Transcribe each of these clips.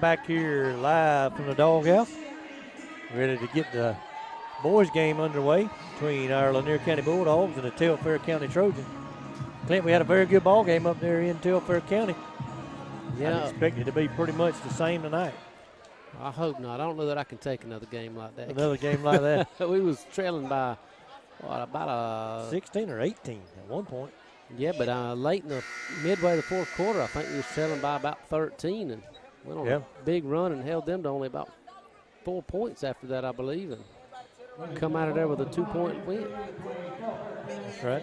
back here live from the doghouse, ready to get the boys game underway between our Lanier County Bulldogs and the Telfair County Trojans. Clint, we had a very good ball game up there in Telfair County. Yeah. I expect it to be pretty much the same tonight. I hope not. I don't know that I can take another game like that. Another game like that. We was trailing by, what, about 16 or 18 at one point. Yeah, but late in the midway of the fourth quarter, I think we was trailing by about 13 and went on a big run and held them to only about 4 points after that, I believe, and come out of there with a 2-point win. That's right.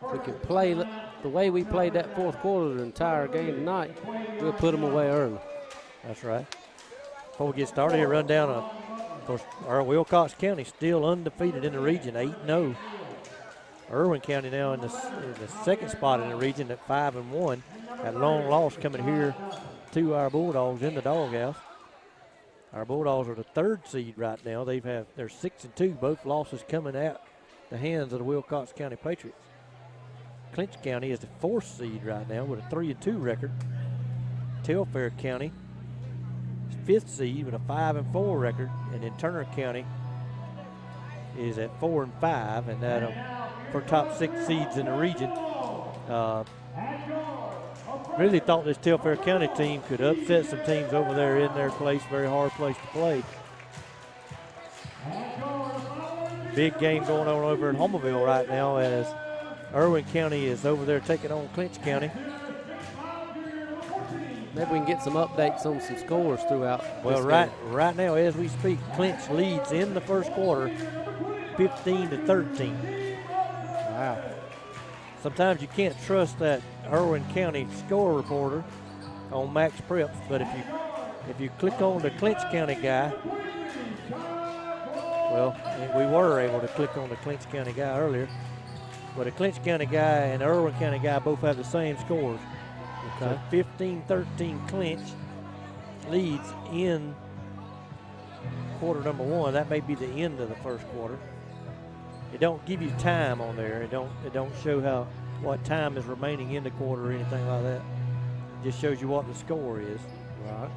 If we can play the way we played that fourth quarter the entire game tonight, we'll put them away early. That's right. Before we get started here, run down, of course, our Wilcox County still undefeated in the region, 8-0. Irwin County now in the second spot in the region at 5-1. That long loss coming here to our Bulldogs in the doghouse. Our Bulldogs are the third seed right now. They're 6-2. Both losses coming at the hands of the Wilcox County Patriots. Clinch County is the fourth seed right now with a 3-2 record. Telfair County is fifth seed with a 5-4 record, and then Turner County is at 4-5, and that for top 6 seeds in the region. Really thought this Telfair County team could upset some teams over there in their place, very hard place to play. Big game going on over in Homerville right now as Irwin County is over there taking on Clinch County. Maybe we can get some updates on some scores throughout. Well, right now as we speak, Clinch leads in the first quarter 15-13. Wow. Sometimes you can't trust that Irwin County score reporter on Max Preps, but if you click on the Clinch County guy, well, we were able to click on the Clinch County guy earlier, but the Clinch County guy and the Irwin County guy both have the same scores. Okay. So 15-13 Clinch leads in quarter number 1. That may be the end of the first quarter. It don't give you time on there. It don't show what time is remaining in the quarter or anything like that. It just shows you what the score is. Right.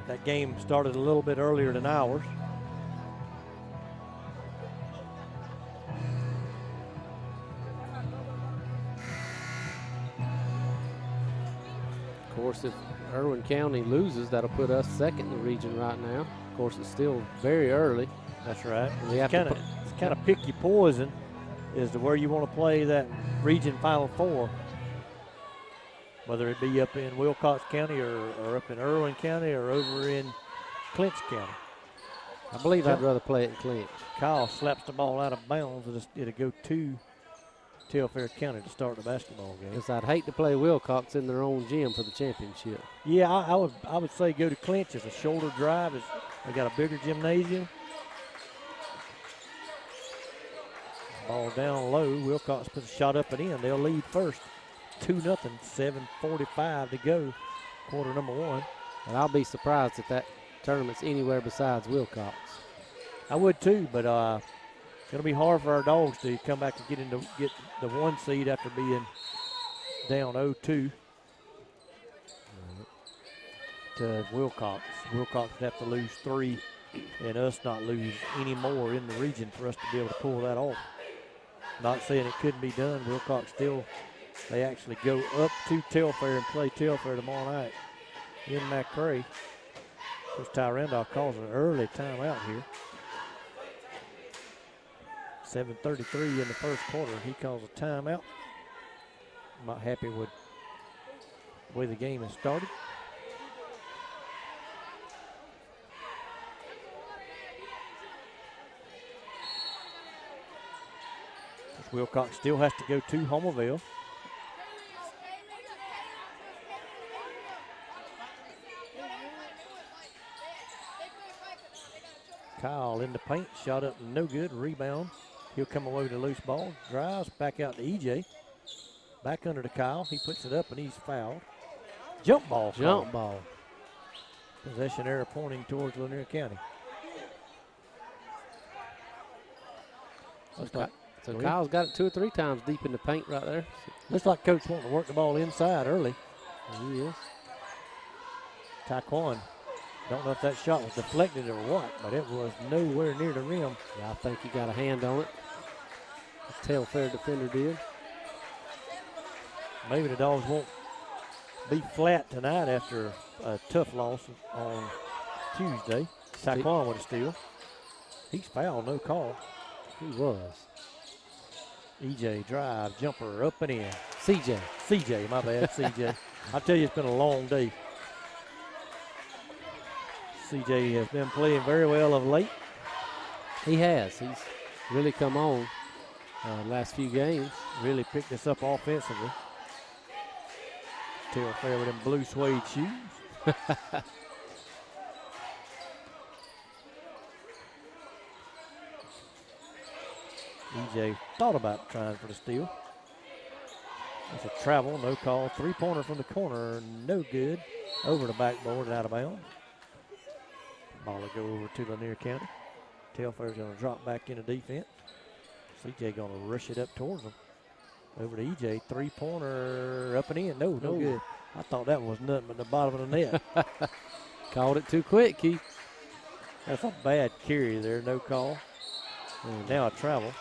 That game started a little bit earlier than ours. Of course, if Irwin County loses, that'll put us second in the region right now. Of course, it's still very early. That's right. It's kind of pick your poison as to where you want to play that region Final Four. Whether it be up in Wilcox County or up in Irwin County or over in Clinch County. I believe I'd rather play it in Clinch. Kyle slaps the ball out of bounds. It'll go to Telfair County to start the basketball game. Because I'd hate to play Wilcox in their own gym for the championship. Yeah, I would say go to Clinch. It's a shorter drive. They got a bigger gymnasium. Ball down low. Wilcox puts a shot up and in. They'll lead first. 2-0. 7:45 to go. Quarter number 1. And I'll be surprised if that tournament's anywhere besides Wilcox. I would too, but it's going to be hard for our Dogs to come back and get the 1 seed after being down 0-2 to Wilcox. Wilcox would have to lose 3 and us not lose any more in the region for us to be able to pull that off. Not saying it couldn't be done. Wilcox still, they actually go up to Telfair and play Telfair tomorrow night in McRae. Coach Ty Randolph calls an early timeout here. 7:33 in the first quarter. He calls a timeout. I'm not happy with the way the game has started. Wilcox still has to go to Homerville. Kyle in the paint, shot up, no good, rebound. He'll come away with a loose ball, drives back out to EJ. Back under to Kyle, he puts it up and he's fouled. Jump ball. Jump ball. Possession error pointing towards Lanier County. So Kyle's got it 2 or 3 times deep in the paint right there. Looks like Coach wanting to work the ball inside early. He is. Taekwon, don't know if that shot was deflected or what, but it was nowhere near the rim. Yeah, I think he got a hand on it. The Telfair defender did. Maybe the Dogs won't be flat tonight after a tough loss on Tuesday. Taekwon with a steal. He's fouled, no call. He was. EJ drive, jumper, up and in. CJ, my bad, CJ. I tell you, it's been a long day. CJ has been playing very well of late. He has. He's really come on last few games. Really picked us up offensively. Telfair with them blue suede shoes. EJ thought about trying for the steal. It's a travel, no call. 3-pointer from the corner, no good. Over the backboard and out of bounds. Ball will go over to Lanier County. Telfair's going to drop back into defense. CJ going to rush it up towards him. Over to EJ, 3-pointer up and in. No good. I thought that was nothing but the bottom of the net. Called it too quick, Keith. That's a bad carry there, no call. And now a travel.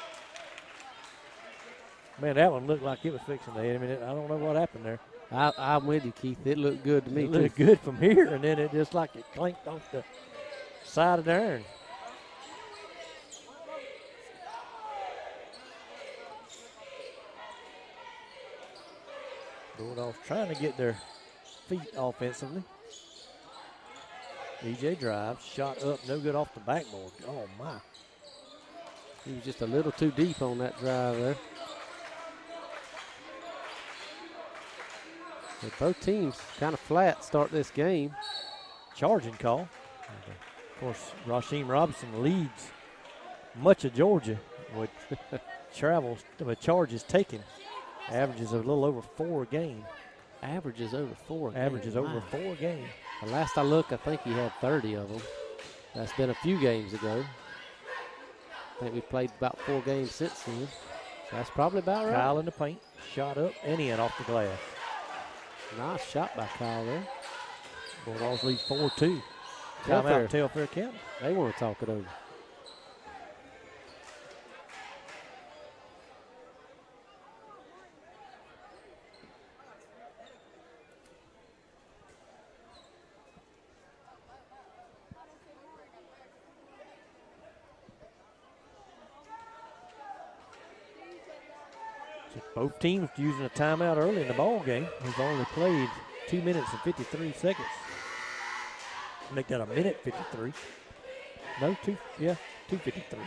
Man, that one looked like it was fixing to hit him. I don't know what happened there. I'm with you, Keith. It looked good to me, too. It looked good from here, and then it just like it clanked off the side of the iron. Bulldogs trying to get their feet offensively. EJ drives, shot up, no good off the backboard. Oh, my. He was just a little too deep on that drive there. So both teams kind of flat start this game. Charging call. Of course, Rasheem Robinson leads much of Georgia with charges taken. Averages a little over 4 a game. Averages over 4 a game. Averages over 4 a game. The last I looked, I think he had 30 of them. That's been a few games ago. I think we've played about 4 games since then. So that's probably about right. Kyle in the paint, shot up and in off the glass. Nice shot by Kyle there. Bulldogs lead 4-2. Timeout Telfair County. They want to talk it over. Both teams using a timeout early in the ball game. We've only played 2 minutes and 53 seconds. Make that a minute 53. No, 2:53.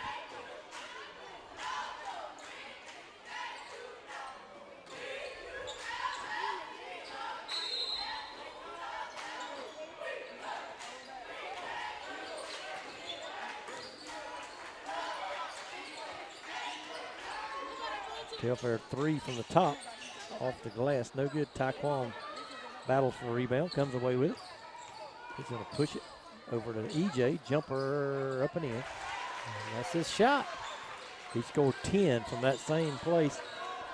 Telfair 3 from the top, off the glass, no good. Taekwon battles for a rebound, comes away with it. He's going to push it over to EJ, jumper up and in. And that's his shot. He scored 10 from that same place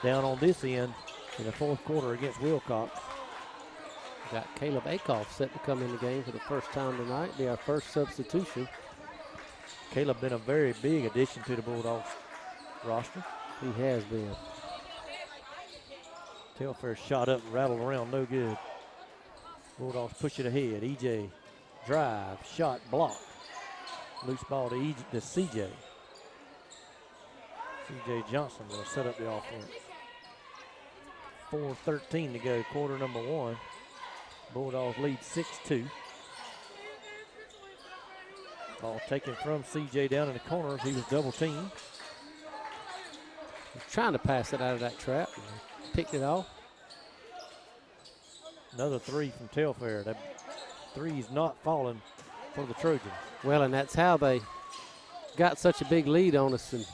down on this end in the 4th quarter against Wilcox. Got Caleb Akoff set to come in the game for the first time tonight, be our first substitution. Caleb been a very big addition to the Bulldogs roster. He has been. Telfair shot up and rattled around, no good. Bulldogs push it ahead. EJ drive, shot, block. Loose ball to CJ. CJ Johnson will set up the offense. 4:13 to go, quarter number 1. Bulldogs lead 6-2. Ball taken from CJ down in the corners. He was double teamed. He's trying to pass it out of that trap. Picked it off. Another 3 from Telfair. That 3's not falling for the Trojans. Well, and that's how they got such a big lead on us in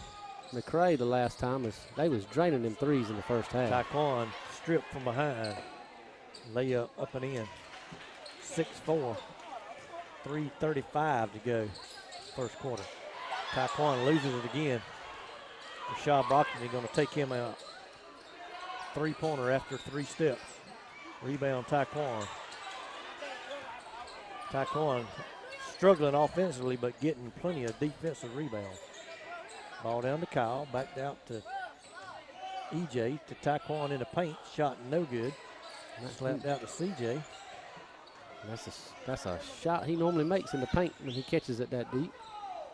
McRae the last time. Is they was draining them 3s in the first half. Taekwon stripped from behind. Layup up and in. 6-4. 3:35 to go. First quarter. Taekwon loses it again. Rashad Brockton is going to take him out. 3-pointer after 3 steps. Rebound, Taekwon. Taekwon struggling offensively, but getting plenty of defensive rebounds. Ball down to Kyle, backed out to EJ, to Taekwon in the paint. Shot no good. Slapped out to CJ. That's a shot he normally makes in the paint when he catches it that deep.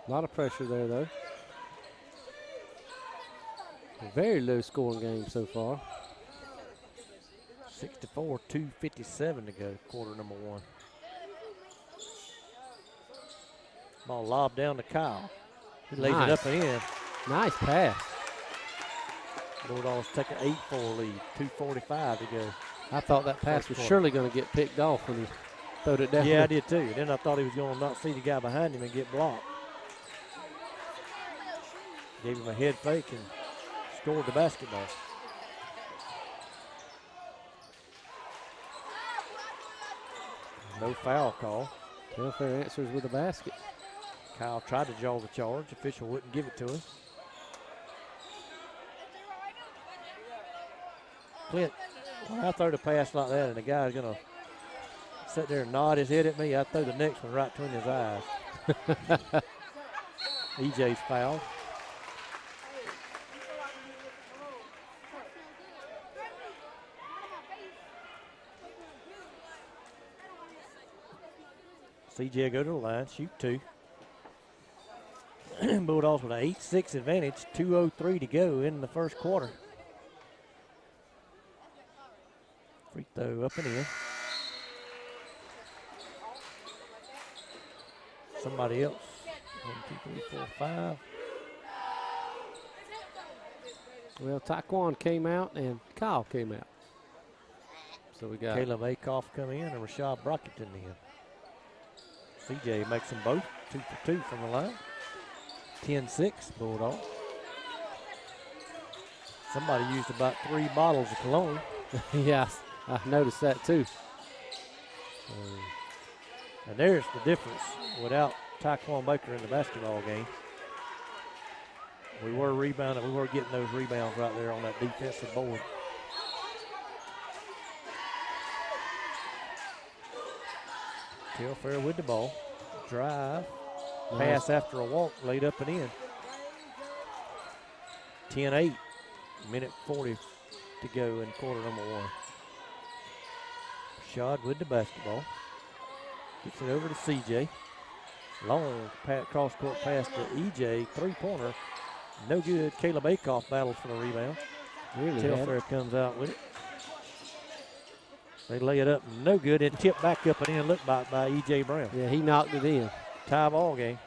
A lot of pressure there, though. A very low scoring game so far. 64, 2:57 to go, quarter number 1. Ball lobbed down to Kyle. He lays it up and in. Nice pass. Bulldogs take an 8-4 lead, 2:45 to go. I thought that pass was surely going to get picked off when he throwed it down. Yeah, I did too. Then I thought he was going to not see the guy behind him and get blocked. Gave him a head fake and scored the basketball. No foul call. Telfair answers with a basket. Kyle tried to draw the charge. Official wouldn't give it to him. Clint, when I throw the pass like that and the guy's going to sit there and nod his head at me, I throw the next one right between his eyes. EJ's fouled. CJ go to the line, shoot 2. Bulldogs with an 8-6 advantage, 2:03 to go in the first quarter. Free throw up and in. Somebody else. 1, 2, 3, 4, 5. Well, Taekwon came out and Kyle came out. So we got Caleb Akoff come in and Rashad Brockington in. CJ makes them both 2 for 2 from the line. 10-6 Bulldogs. Somebody used about 3 bottles of cologne. Yeah, I noticed that too. And there's the difference. Without Taekwon Baker in the basketball game, we were rebounding. We were getting those rebounds right there on that defensive board. Telfair with the ball. Drive. Pass after a walk, laid up and in. 10-8. Minute 40 to go in quarter number 1. Rashad with the basketball. Gets it over to CJ. Long cross-court pass to EJ. 3-pointer. No good. Caleb Akoff battles for the rebound. Really Telfair comes out with it. They lay it up. No good. And tipped back up and in. Looked by EJ Brown. Yeah, he knocked it in. Tie ball game.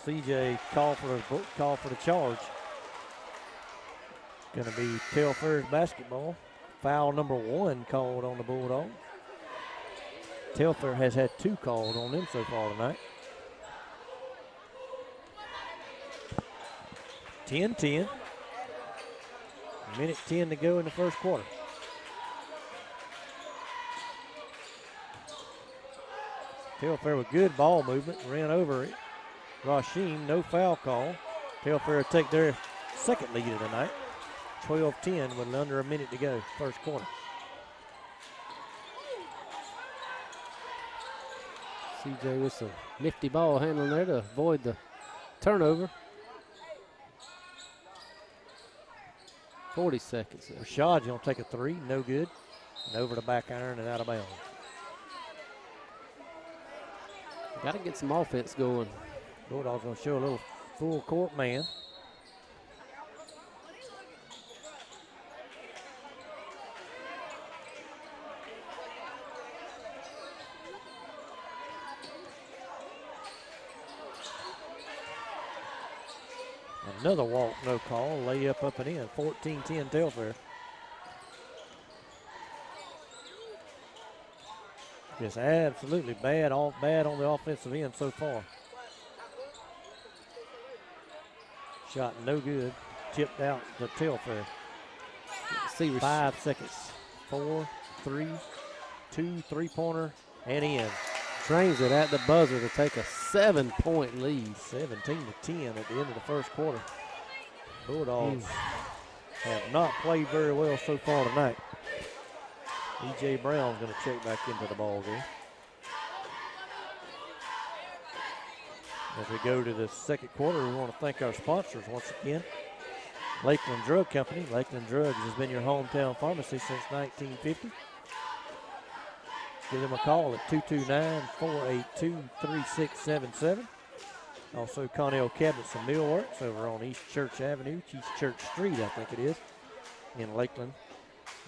CJ called for the charge. Going to be Telfair's basketball. Foul number 1 called on the Bulldogs. Telfair has had 2 called on them so far tonight. 10-10. Minute 10 to go in the first quarter. Telfair with good ball movement, ran over it. Rashim, no foul call. Telfair take their second lead of the night. 12-10 with under a minute to go, first quarter. CJ with some nifty ball handling there to avoid the turnover. 40 seconds there. Rashad's going to take a 3, no good. And over the back iron and out of bounds. Got to get some offense going. Bulldogs going to show a little full court man. Another walk, no call. Layup up and in. 14-10 Telfair. Just absolutely bad on the offensive end so far. Shot no good. Tipped out to Telfair. 5 seconds. 4, 3, 2, 3-pointer, and in. Trains it at the buzzer to take a 7-point lead. 17-10 at the end of the first quarter. Bulldogs have not played very well so far tonight. E.J. Brown's going to check back into the ball game. As we go to the second quarter, we want to thank our sponsors once again. Lakeland Drug Company. Lakeland Drugs has been your hometown pharmacy since 1950. Give them a call at 229-482-3677. Also, Connell Cabinets and Millworks over on East Church Avenue, East Church Street, I think it is, in Lakeland.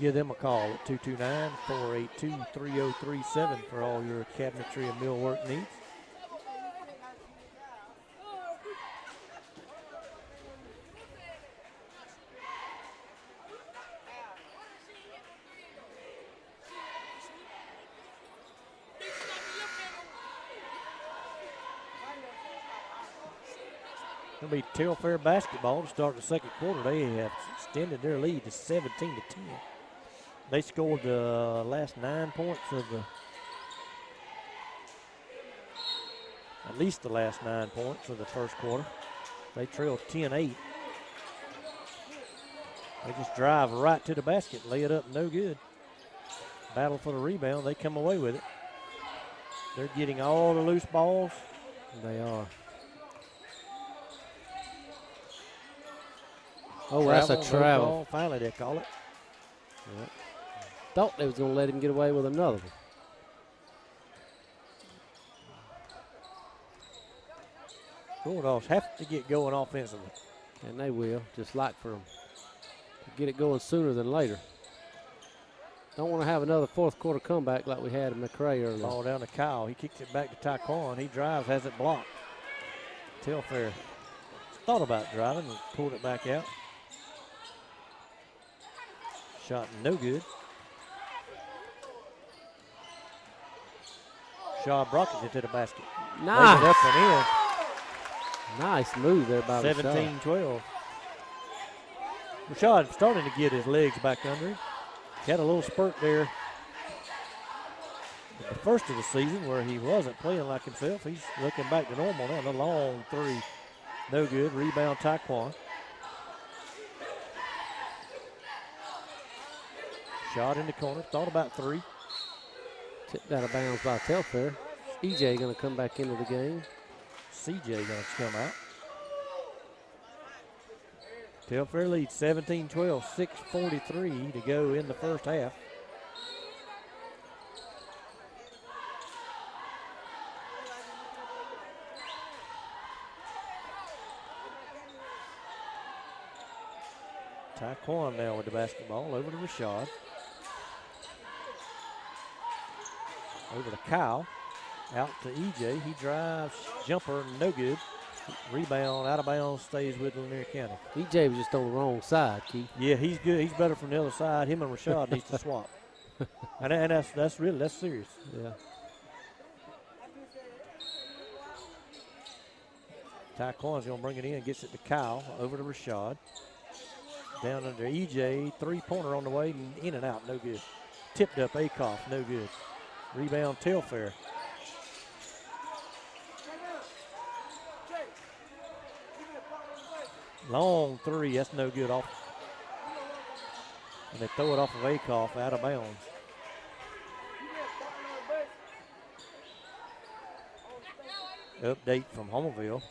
Give them a call at 229-482-3037 for all your cabinetry and millwork needs. It'll be Telfair basketball to start the second quarter. They have extended their lead to 17-10. They scored the last 9 points of at least the last 9 points of the first quarter. They trailed 10-8. They just drive right to the basket, lay it up, no good. Battle for the rebound, they come away with it. They're getting all the loose balls. They are. Oh, that's a travel. Ball. Finally, they call it. Yep. Thought they was going to let him get away with another one. Bulldogs have to get going offensively. And they will, just like for them to get it going sooner than later. Don't want to have another fourth quarter comeback like we had in McRae earlier. Ball down to Kyle. He kicks it back to Taquan. He drives, has it blocked. Telfair thought about driving and pulled it back out. Shot no good. Shaw brockets it to the basket. Nice. Lays it up and in. Nice move there by 17-12. Rashad starting to get his legs back under him. He had a little spurt there at the first of the season where he wasn't playing like himself. He's looking back to normal now. The long three, no good. Rebound Taquan. Shot in the corner, thought about three. Tipped out of bounds by Telfair. EJ going to come back into the game. CJ going to come out. Telfair leads 17-12, 6:43 to go in the first half. Taquan now with the basketball over to Rashad. Over to Kyle. Out to EJ. He drives, jumper, no good. Rebound, out of bounds, stays with Lanier County. EJ was just on the wrong side, Keith. Yeah, he's good. He's better from the other side. Him and Rashad needs to swap. And that's serious. Yeah. Taquan's going to bring it in, gets it to Kyle, over to Rashad. Down under EJ, three-pointer on the way, in and out, no good. Tipped up Akoff, no good. Rebound Telfair. Long three, that's no good off. And they throw it off of Akoff, out of bounds. Update from Homerville.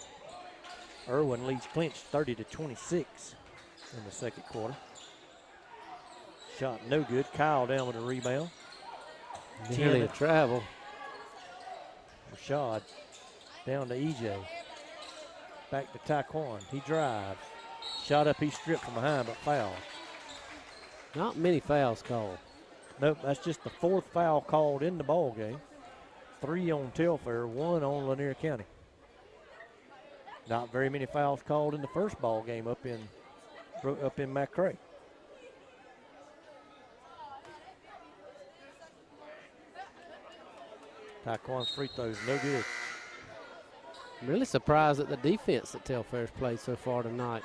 Irwin leads Clinch 30-26 in the second quarter. Shot no good. Kyle down with a rebound. Nearly a travel. Rashad down to EJ. Back to Taquan. He drives. Shot up, he stripped from behind, but foul. Not many fouls called. Nope, that's just the fourth foul called in the ball game. 3 on Telfair, 1 on Lanier County. Not very many fouls called in the first ball game up in McRae. Taquan's free throws, no good. I'm really surprised at the defense that Telfair's played so far tonight.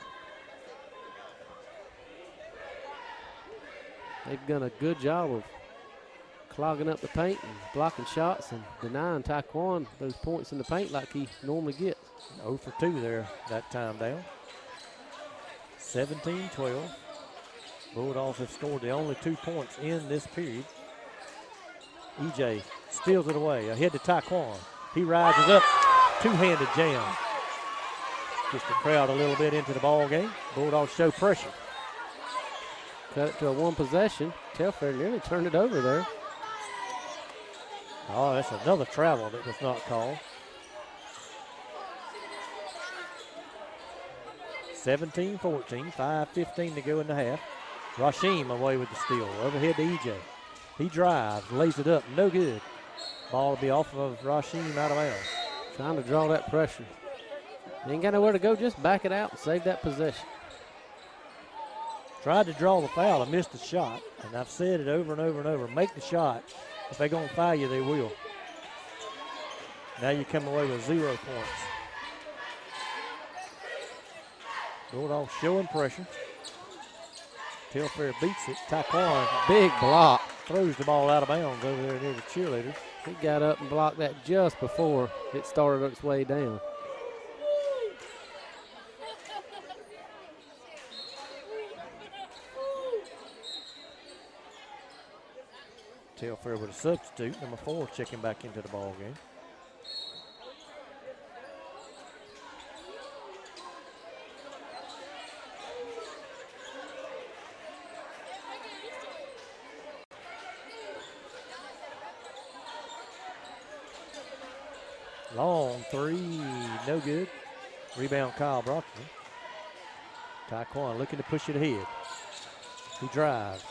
They've done a good job of clogging up the paint and blocking shots and denying Taekwon those points in the paint like he normally gets. 0 for 2 there that time down. 17-12. Bulldogs have scored the only 2 points in this period. EJ steals it away. Ahead to Taekwon. He rises up. Two-handed jam. Gets the crowd a little bit into the ball game. Bulldogs show pressure. Cut it to a 1 possession. Telfair nearly turned it over there. Oh, that's another travel that was not called. 17-14, 5:15 to go in the half. Rasheem away with the steal. Overhead to EJ. He drives, lays it up, no good. Ball will be off of Rasheem, out of bounds. Trying to draw that pressure. Ain't got nowhere to go, just back it out and save that possession. Tried to draw the foul and missed the shot. And I've said it over and over and over. Make the shot. If they're going to foul you, they will. Now you come away with 0 points. Bulldogs showing pressure. Telfair beats it. Taekwon, big block. Throws the ball out of bounds over there near the cheerleaders. He got up and blocked that just before it started its way down. Telfair with a substitute, number 4, checking back into the ball game. Long 3, no good. Rebound Kyle Brockton. Taekwon looking to push it ahead. He drives,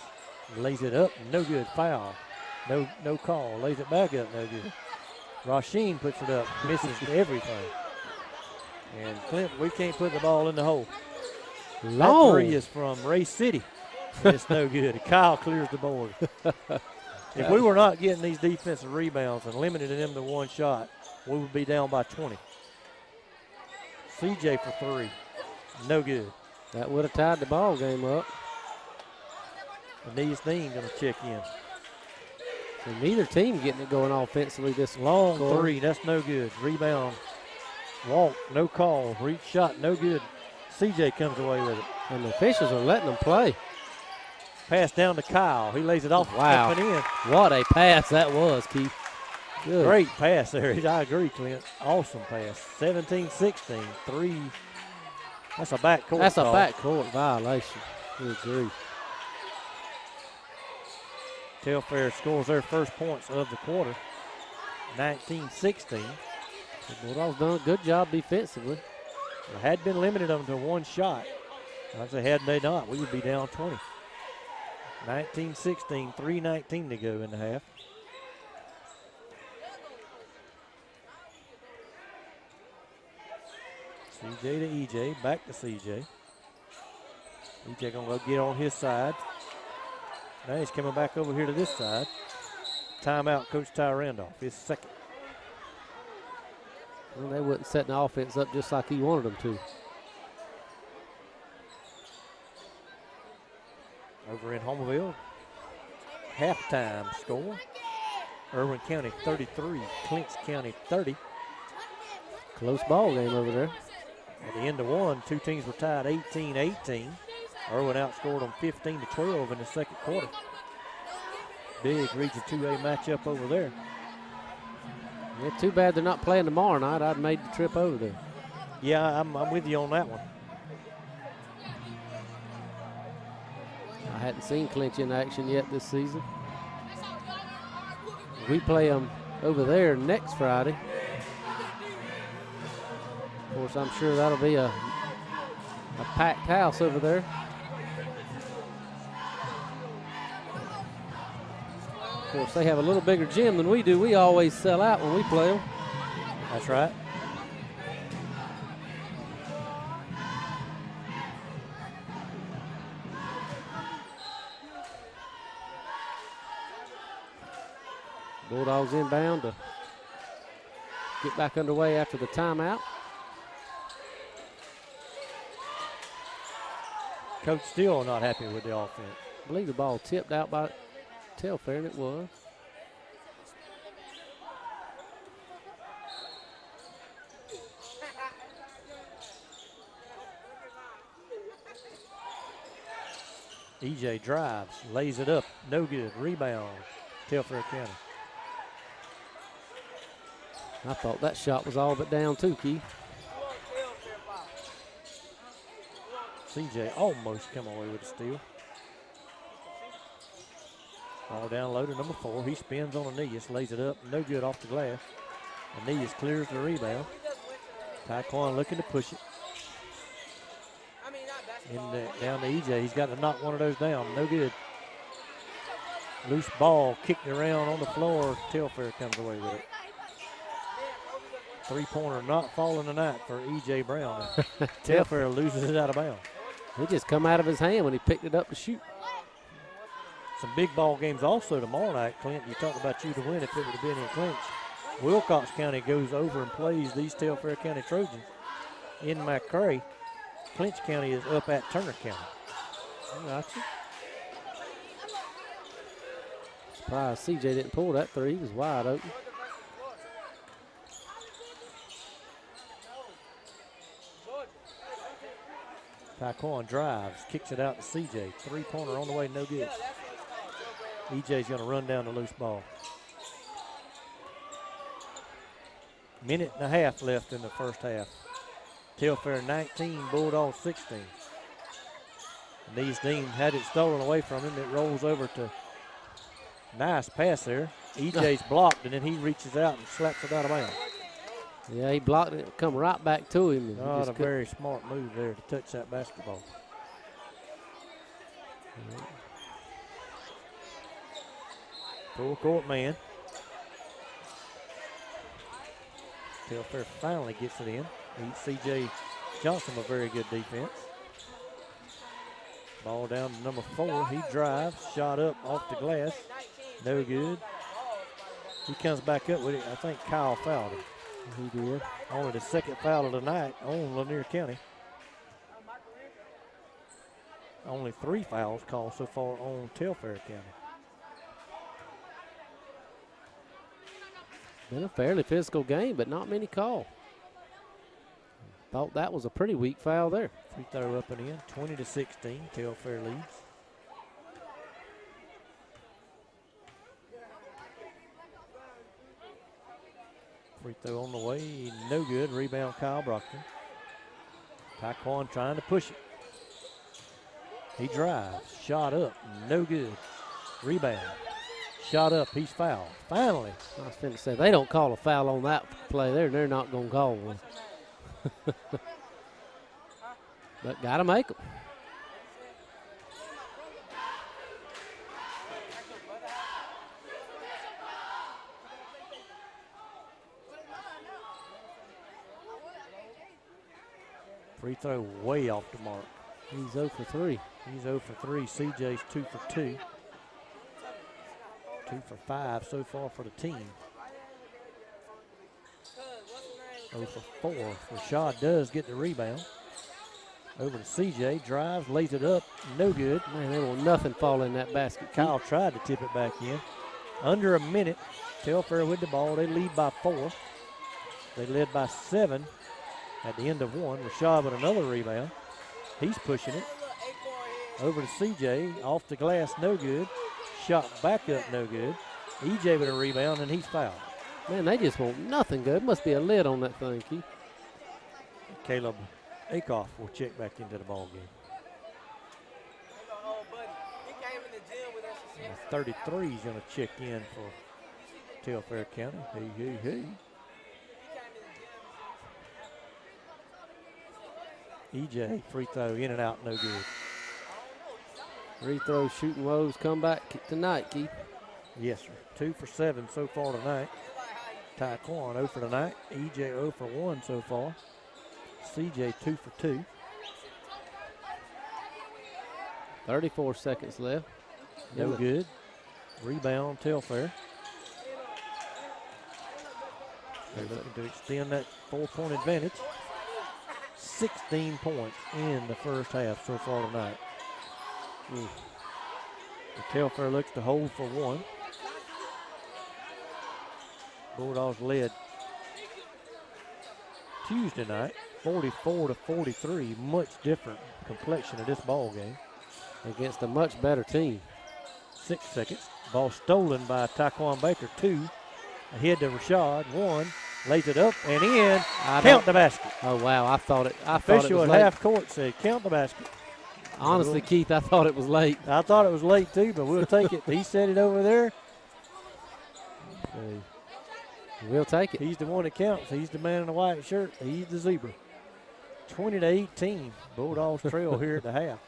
lays it up, no good. Foul. No call. Lays it back up, no good. Rasheem puts it up, misses everything. And Clint, we can't put the ball in the hole. Long. That 3 is from Ray City. It's no good. Kyle clears the board. If we were not getting these defensive rebounds and limiting them to 1 shot, we would be down by 20. CJ for 3. No good. That would have tied the ball game up. Aeneas Dean going to check in. So neither team getting it going offensively this Long quarter. 3, that's no good. Rebound, walk, no call. Reach shot, no good. CJ comes away with it. And the officials are letting them play. Pass down to Kyle. He lays it off. Wow. Up and in. What a pass that was, Keith. Good. Great pass there. I agree, Clint. Awesome pass. 17-16, 3. That's a backcourt. That's a call. backcourt violation. Good grief. Telfair scores their first points of the quarter. 19-16. The Bulldogs done a good job defensively. They had been limited them to 1 shot. If they had they not, we would be down 20. 19-16, 3:19 to go in the half. CJ to EJ, back to CJ. EJ gonna go get on his side. Now he's coming back over here to this side. Timeout, Coach Ty Randolph, his second. Well, they wasn't setting the offense up just like he wanted them to. Over in Homerville, halftime score. Irwin County 33, Clinton County 30. Close ball game over there. At the end of 1, 2 teams were tied 18-18. Irwin outscored them 15-12 in the second quarter. Big Region 2A matchup over there. Yeah, too bad they're not playing tomorrow night. I'd made the trip over there. Yeah, I'm with you on that one. I hadn't seen Clinton in action yet this season. We play them over there next Friday. Of course, I'm sure that'll be a packed house over there. Of course, they have a little bigger gym than we do. We always sell out when we play them. That's right. Bulldogs inbound to get back underway after the timeout. Coach still not happy with the offense. I believe the ball tipped out by Telfair, and it was. EJ drives, lays it up, no good. Rebound, Telfair County. I thought that shot was all but down too, Keith. CJ almost come away with a steal. Ball down low to number 4. He spins on Anillas, lays it up, no good off the glass. Anillas clears the rebound. Taekwon looking to push it. Down to EJ. He's got to knock one of those down. No good. Loose ball kicked around on the floor. Telfair comes away with it. Three-pointer not falling tonight for EJ Brown. Telfair loses it out of bounds. He just come out of his hand when he picked it up to shoot. Some big ball games also tomorrow night, Clint. You talked about you to win if it would have been in clinch. Wilcox County goes over and plays these Telfair County Trojans in McCray. Clinch County is up at Turner County. I got you. Surprised CJ didn't pull that three. He was wide open. Taekwon drives, kicks it out to CJ. Three-pointer on the way, no good. EJ's going to run down the loose ball. Minute and a half left in the first half. Telfair 19, Bulldogs 16. And these Dean had it stolen away from him. It rolls over to, nice pass there. EJ's blocked, and then he reaches out and slaps it out of bounds. Yeah, he blocked it, come right back to him. Not a very smart move there to touch that basketball. Full court man. Telfair finally gets it in. C.J. Johnson, a very good defense. Ball down to number 4. He drives, shot up off the glass. No good. He comes back up with it. I think Kyle fouled him. He did. Only the second foul of the night on Lanier County. Only 3 fouls called so far on Telfair County. Been a fairly physical game, but not many called. Thought that was a pretty weak foul there. Free throw up and in, 20-16, Telfair leads. Free throw on the way, no good. Rebound, Kyle Brockton. Taekwon trying to push it. He drives, shot up, no good. Rebound, shot up, he's fouled. Finally. I was going to say, they don't call a foul on that play there. They're not going to call one. But got to make them. Free throw way off the mark. He's 0 for 3. He's 0 for 3. CJ's 2 for 2. 2 for 5 so far for the team. 0 for 4. Rashad does get the rebound. Over to CJ, drives, lays it up, no good. Man, there will nothing fall in that basket. Kyle tried to tip it back in. Under a minute, Telfair with the ball. They lead by 4. They led by 7 at the end of 1. Rashad with another rebound. He's pushing it. Over to CJ, off the glass, no good. Shot back up, no good. EJ with a rebound, and he's fouled. Man, they just want nothing good. Must be a lid on that thing, Keith. Caleb Akoff will check back into the ball game. 33 is going to check in for Telfair County. Hey. EJ, free throw, in and out, no good. Free throw shooting woes come back tonight, Keith. Yes, sir. 2 for 7 so far tonight. Taekwon 0 for tonight. EJ 0 for 1 so far. CJ 2 for 2. 34 seconds left. No good. Rebound, Telfair. They're looking to extend that 4-point advantage. 16 points in the first half so far tonight. The Telfair looks to hold for 1. Bulldogs led Tuesday night, 44-43. Much different complexion of this ball game. against a much better team. 6 seconds. Ball stolen by Taquan Baker. 2. Ahead to Rashad. 1. Lays it up and in. Count the basket. Oh, wow. I thought it Official was at late. half court said count the basket. Honestly, Keith, I thought it was late. I thought it was late too, but we'll take it. He said it over there. We'll take it. He's the one that counts. He's the man in the white shirt. He's the zebra. 20-18. Bulldogs trail here at the half.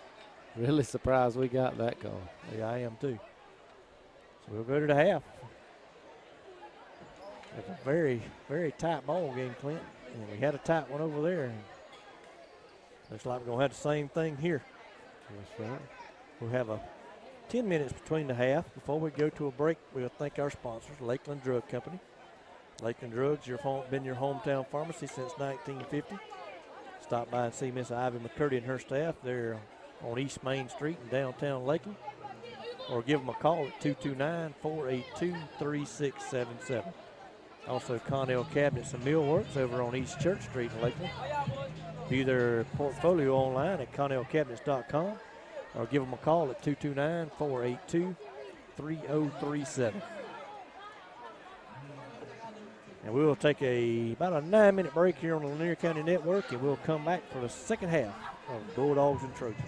Really surprised we got that goal. Yeah, I am too. So we'll go to the half. It's a very, very tight ball game, Clint. And we had a tight one over there. Looks like we're going to have the same thing here. That's right. We'll have 10 minutes between the half. Before we go to a break, we'll thank our sponsors, Lakeland Drug Company. Lakeland Drugs, been your hometown pharmacy since 1950. Stop by and see Miss Ivy McCurdy and her staff. They're on East Main Street in downtown Lakeland. Or give them a call at 229-482-3677. Also, Connell Cabinets and Millworks over on East Church Street in Lakeland. View their portfolio online at connellcabinets.com or give them a call at 229-482-3037. And we will take about a 9-minute break here on the Lanier County Network, and we'll come back for the second half of Bulldogs and Trojans.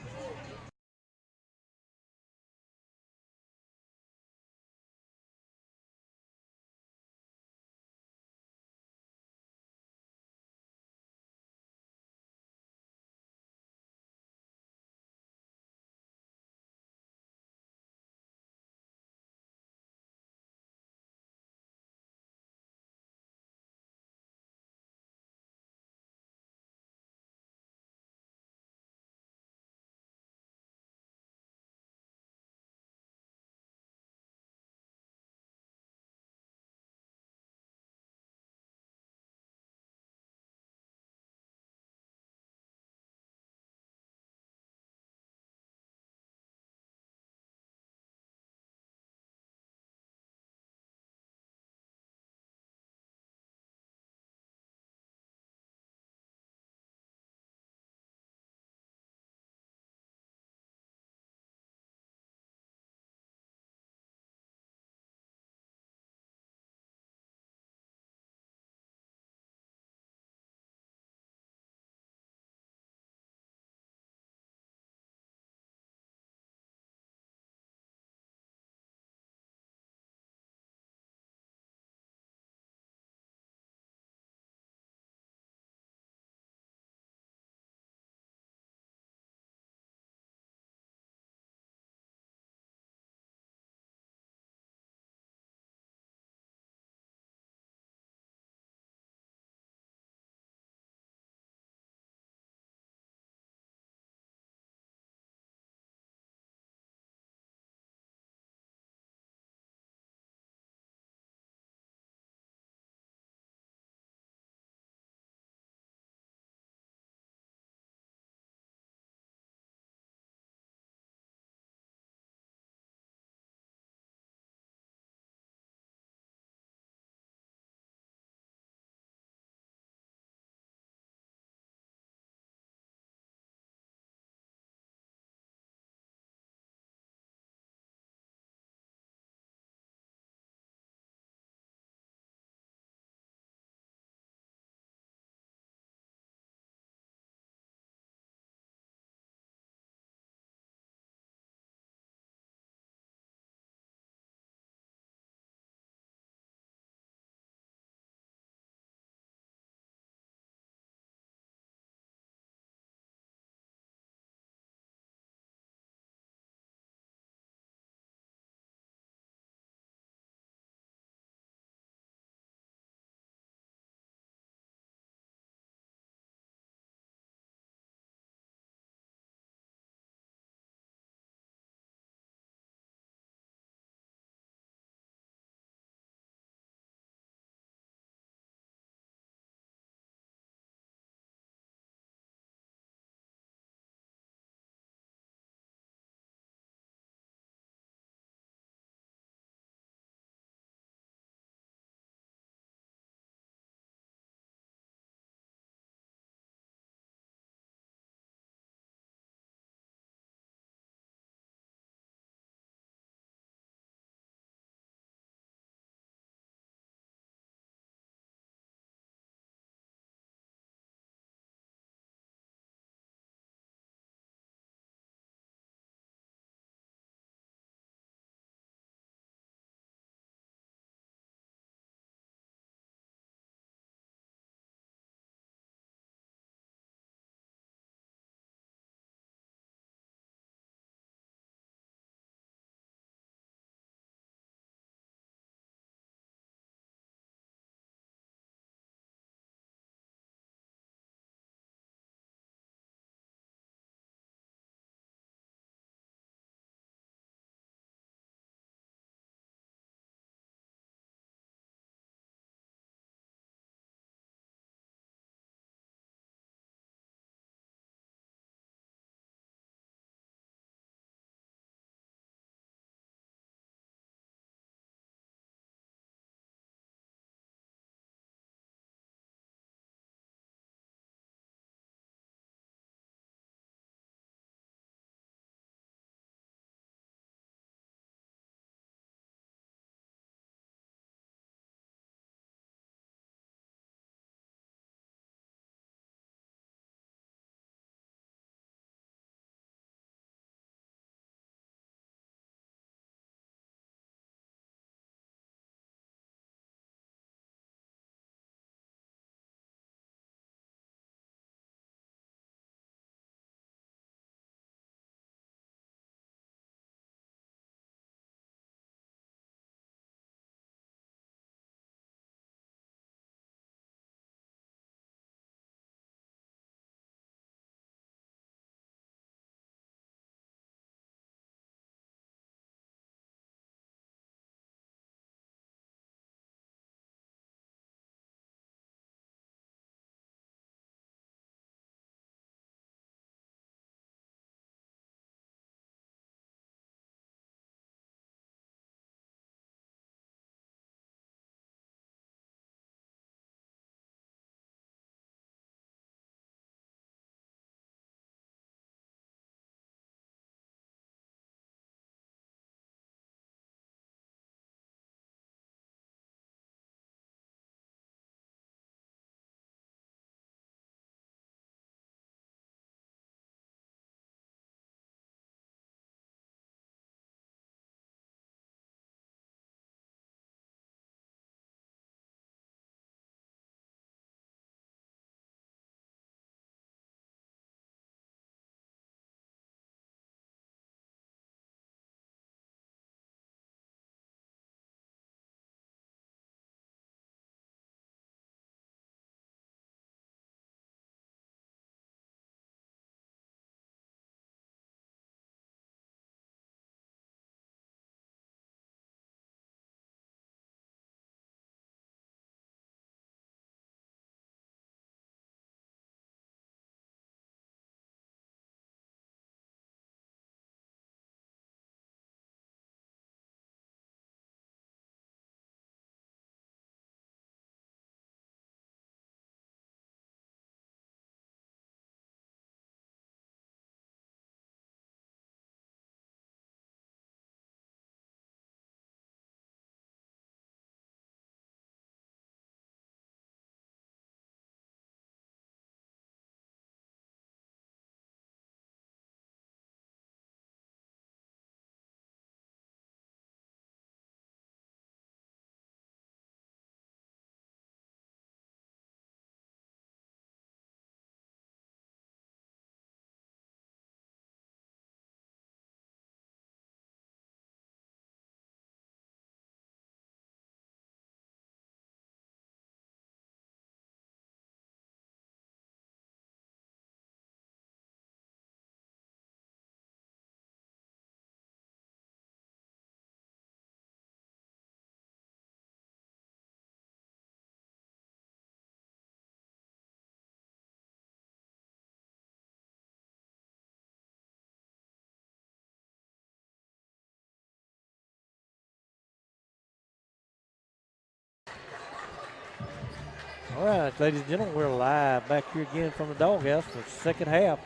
All right, ladies and gentlemen, we're live back here again from the doghouse for the second half.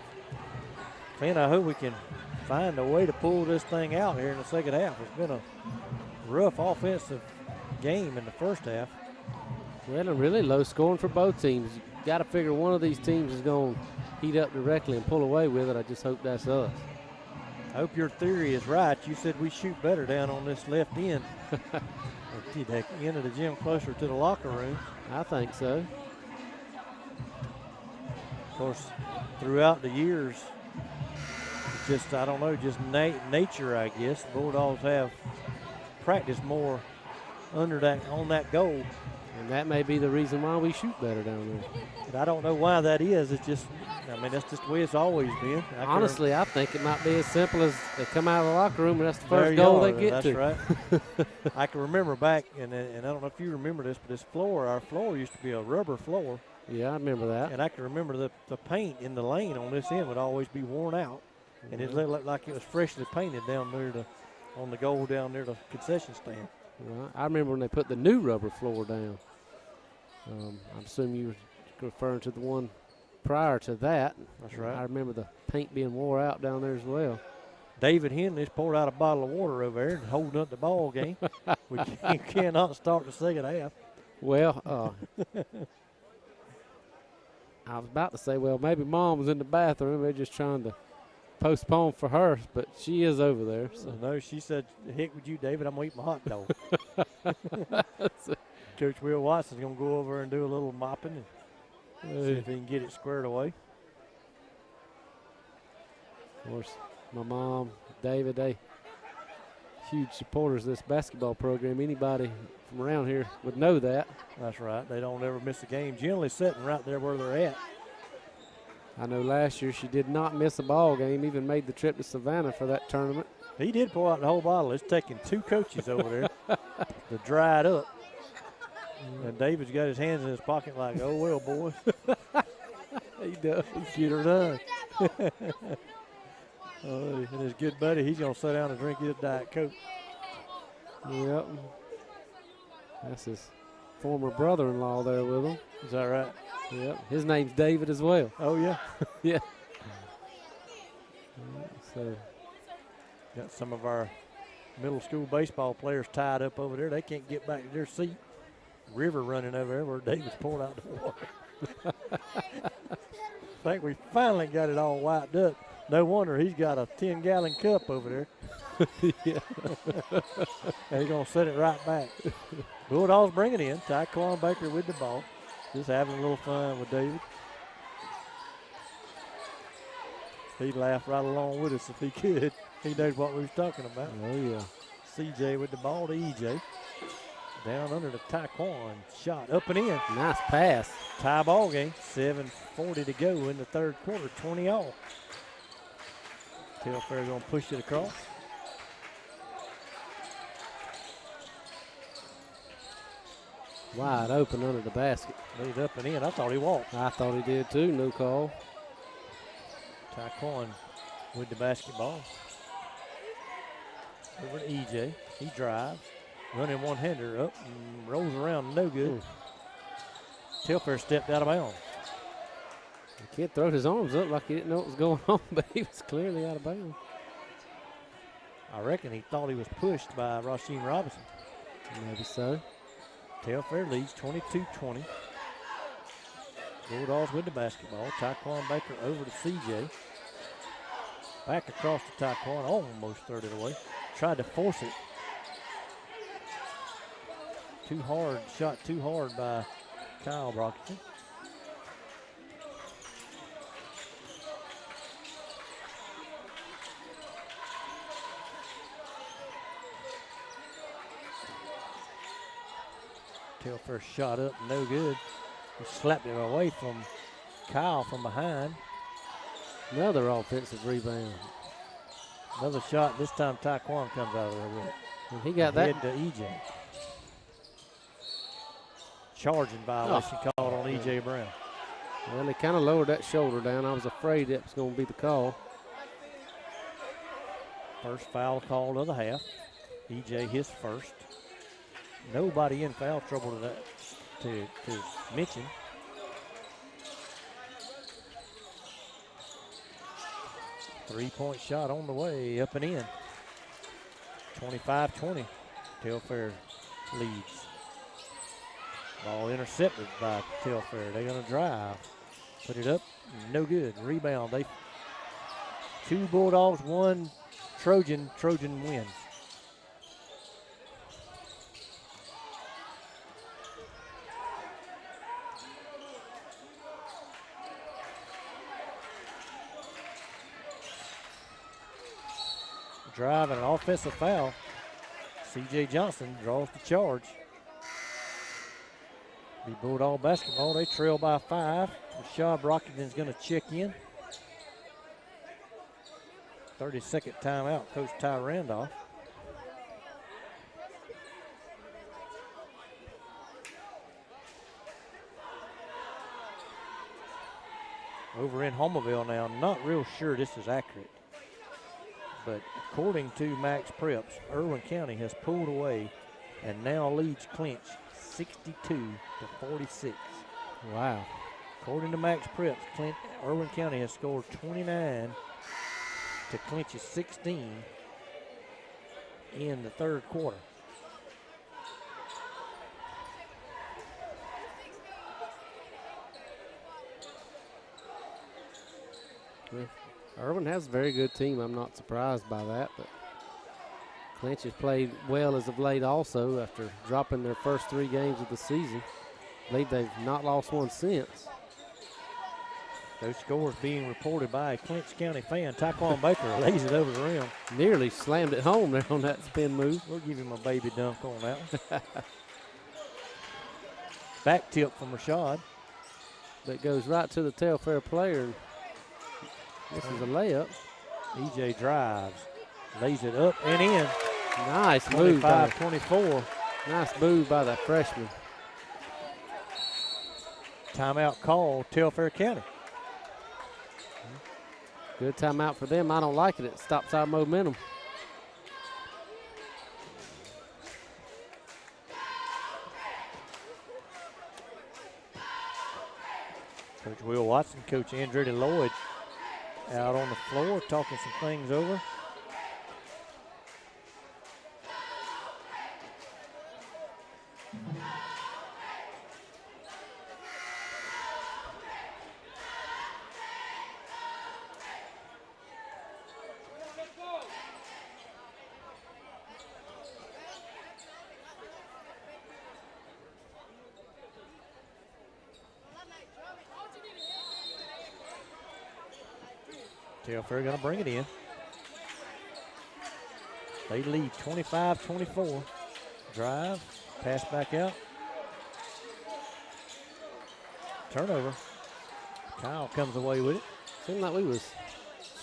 Clint, I hope we can find a way to pull this thing out here in the second half. It's been a rough offensive game in the first half. Well, and really low scoring for both teams. You got to figure one of these teams is going to heat up directly and pull away with it. I just hope that's us. I hope your theory is right. You said we shoot better down on this left end. The end of the gym closer to the locker room. I think so. Of course, throughout the years, just, I don't know, just nature, I guess. The Bulldogs have practiced more on that goal. And that may be the reason why we shoot better down there. But I don't know why that is. It's just, I mean, that's just the way it's always been. Honestly, I think it might be as simple as they come out of the locker room and that's the first goal they get to. That's right. I can remember back, and I don't know if you remember this, but this floor, our floor used to be a rubber floor. Yeah, I remember that. And I can remember the paint in the lane on this end would always be worn out. And it looked like it was freshly painted down there on the goal down there, the concession stand. Right. I remember when they put the new rubber floor down. I'm assuming you were referring to the one prior to that. That's right. I remember the paint being wore out down there as well. David Henley's poured out a bottle of water over there and holding up the ball game. We cannot start the second half. Well, I was about to say, well, maybe Mom was in the bathroom. They're just trying to postpone for her, but she is over there. So. No, she said, heck with you, David, I'm going to eat my hot dog. Coach Will Watson's going to go over and do a little mopping and see if he can get it squared away. Of course, my mom, David, they huge supporters of this basketball program. Anybody from around here would know that. That's right. They don't ever miss a game. Generally sitting right there where they're at. I know last year she did not miss a ball game, even made the trip to Savannah for that tournament. He did pour out the whole bottle. It's taking two coaches over there to dry it up. And David's got his hands in his pocket like, oh, well, boys. He does. Get her done. And his good buddy, he's going to sit down and drink his Diet Coke. Yep. That's his former brother-in-law there with him. Is that right? Yep. His name's David as well. Oh, yeah? Yeah. So, got some of our middle school baseball players tied up over there. They can't get back to their seat. River running over there where David's poured out the water. I think we finally got it all wiped up. No wonder he's got a 10-gallon cup over there. Yeah. And he's going to set it right back. Bulldogs bring it in. Tyquan Baker with the ball. Just having a little fun with David. He'd laugh right along with us if he could. He knows what we was talking about. Oh, yeah. CJ with the ball to EJ. Down under the Tyquan. Shot up and in. Nice pass. Tie ball game. 7:40 to go in the third quarter. 20 all. Telfair going to push it across. Wide open under the basket. Laid up and in. I thought he walked. I thought he did too. No call. Tyquan with the basketball. Over to EJ. He drives. Running one-hander up and rolls around. No good. Telfair stepped out of bounds. The kid threw his arms up like he didn't know what was going on, but he was clearly out of bounds. I reckon he thought he was pushed by Rasheem Robinson. Maybe so. Telfair leads 22-20. Bulldogs with the basketball. Tyquan Baker over to CJ. Back across to Tyquan, almost threw it away. Tried to force it. Too hard, shot too hard by Kyle Brockington. Telfair shot up, no good. He slapped it away from Kyle from behind. Another offensive rebound. Another shot. This time Tyquan comes out of there with it. And he got that. Head to EJ. Charging violation called on EJ Brown. Well, he kind of lowered that shoulder down. I was afraid that was going to be the call. First foul called of the half. EJ his first. Nobody in foul trouble today. to mention. Three-point shot on the way, up and in. 25-20, Telfair leads. Ball intercepted by Telfair. They're going to drive. Put it up, no good. Rebound. Two Bulldogs, one Trojan. Trojan wins. Drive and an offensive foul. C.J. Johnson draws the charge. Be Bulldog basketball. They trail by 5. Rashad Brockington's going to check in. 30-second timeout, Coach Ty Randolph. Over in Homerville now, not real sure this is accurate. But according to Max Preps, Irwin County has pulled away and now leads Clinch 62-46. Wow. According to Max Preps, Irwin County has scored 29 to Clinch's 16 in the third quarter. Yeah. Irwin has a very good team. I'm not surprised by that, but Clinch has played well as of late also after dropping their first 3 games of the season. I believe they've not lost one since. Those scores being reported by a Clinch County fan. Taquan Baker lays it over the rim. Nearly slammed it home there on that spin move. We'll give him a baby dunk on that one. Back tip from Rashad. That goes right to the Telfair player. This is a layup. EJ drives, lays it up and in. Nice move. 25-24. Nice move by that freshman. Timeout call, Telfair County. Good timeout for them. I don't like it. It stops our momentum. Coach Will Watson, Coach Andretti Lloyd out on the floor talking some things over. Telfair going to bring it in. They lead 25-24. Drive, pass back out. Turnover. Kyle comes away with it. Seemed like we was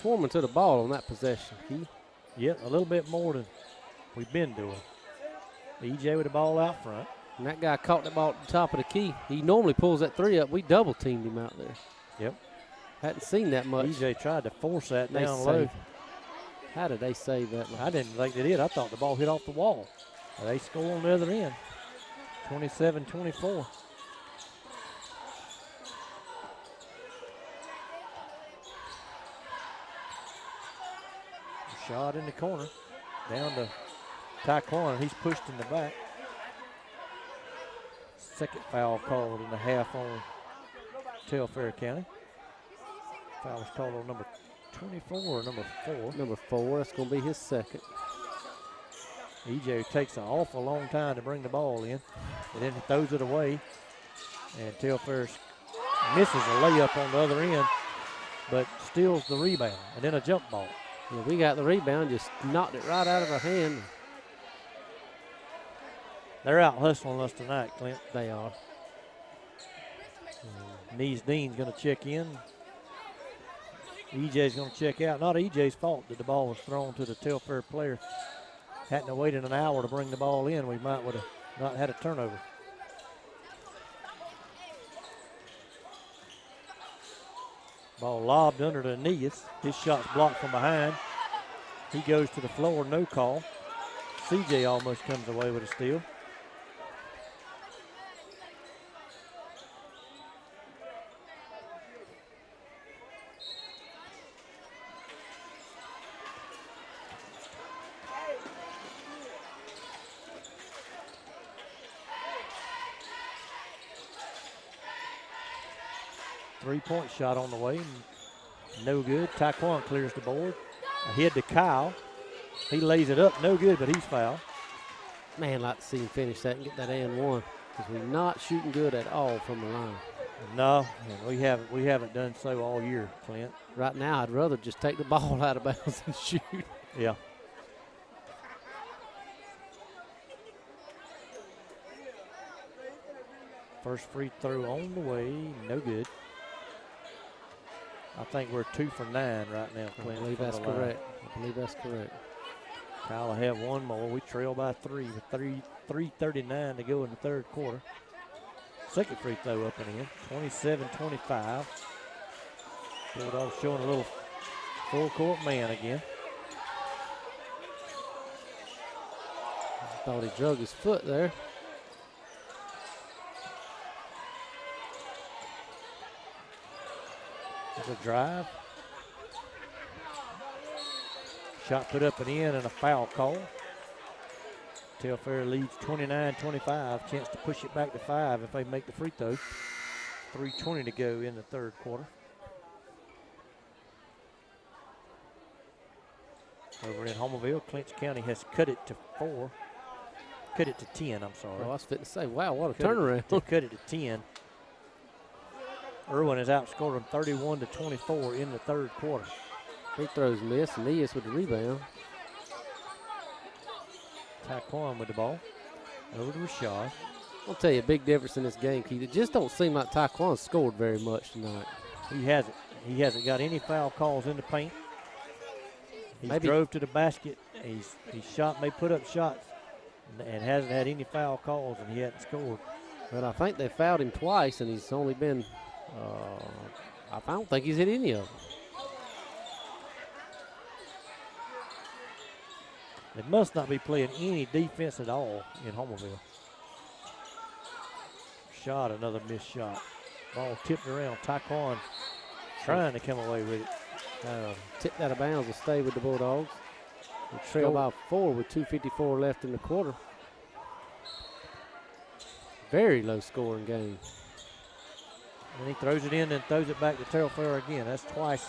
swarming to the ball on that possession, Keith. Yep, a little bit more than we've been doing. EJ with the ball out front. And that guy caught the ball at the top of the key. He normally pulls that 3 up. We double teamed him out there. Yep. Hadn't seen that much. EJ tried to force that down low. How did they save that? I didn't think they did. I thought the ball hit off the wall. They score on the other end. 27-24. Shot in the corner. Down to Taquan. He's pushed in the back. Second foul called in the half on Telfair County. Foul was called on number 24 or number 4? Number 4, that's going to be his second. EJ takes an awful long time to bring the ball in, and then throws it away. And Telfair misses a layup on the other end, but steals the rebound, and then a jump ball. Yeah, we got the rebound, just knocked it right out of our hand. They're out hustling us tonight, Clint. They are. Nees Dean's going to check in. EJ's going to check out. Not EJ's fault that the ball was thrown to the Telfair player. Hadn't waited an hour to bring the ball in, we might would have not had a turnover. Ball lobbed under to Aeneas. His shot's blocked from behind. He goes to the floor, no call. CJ almost comes away with a steal. Three-point shot on the way. No good. Taekwon clears the board. Ahead to Kyle. He lays it up. No good, but he's fouled. Man, I'd like to see him finish that and get that and one, because we're not shooting good at all from the line. No, we haven't done so all year, Clint. Right now, I'd rather just take the ball out of bounds and shoot. Yeah. First free throw on the way, no good. I think we're 2 for 9 right now, Clint. I believe that's correct. I believe that's correct. Kyle will have one more. We trail by 3 with 3:39 to go in the third quarter. Second free throw up and in, 27-25. Bulldogs showing a little full court man again. Thought he drug his foot there. There's a drive. Shot put up and in and a foul call. Telfair leads 29-25. Chance to push it back to 5 if they make the free throw. 3:20 to go in the third quarter. Over in Homerville, Clinch County has cut it to 4. Cut it to 10, I'm sorry. Oh, I was fitting to say, wow, what a turnaround. Cut it to 10. Irwin has outscored them 31-24 in the third quarter. Free throws missed, and Nias with the rebound. Taekwon with the ball. Over to Rashad. I'll tell you a big difference in this game, Keith. It just don't seem like Taekwon scored very much tonight. He hasn't. He hasn't got any foul calls in the paint. He Maybe drove to the basket. He's shot, may put up shots, and hasn't had any foul calls, and he hasn't scored. But I think they fouled him twice, and he's only been, I don't think he's hit any of them. They must not be playing any defense at all in Homerville. Shot, another missed shot. Ball tipped around. Taekwon trying to come away with it. Tipped out of bounds will stay with the Bulldogs. We trail by 4 with 2:54 left in the quarter. Very low scoring game. And he throws it in and throws it back to Telfair again. That's twice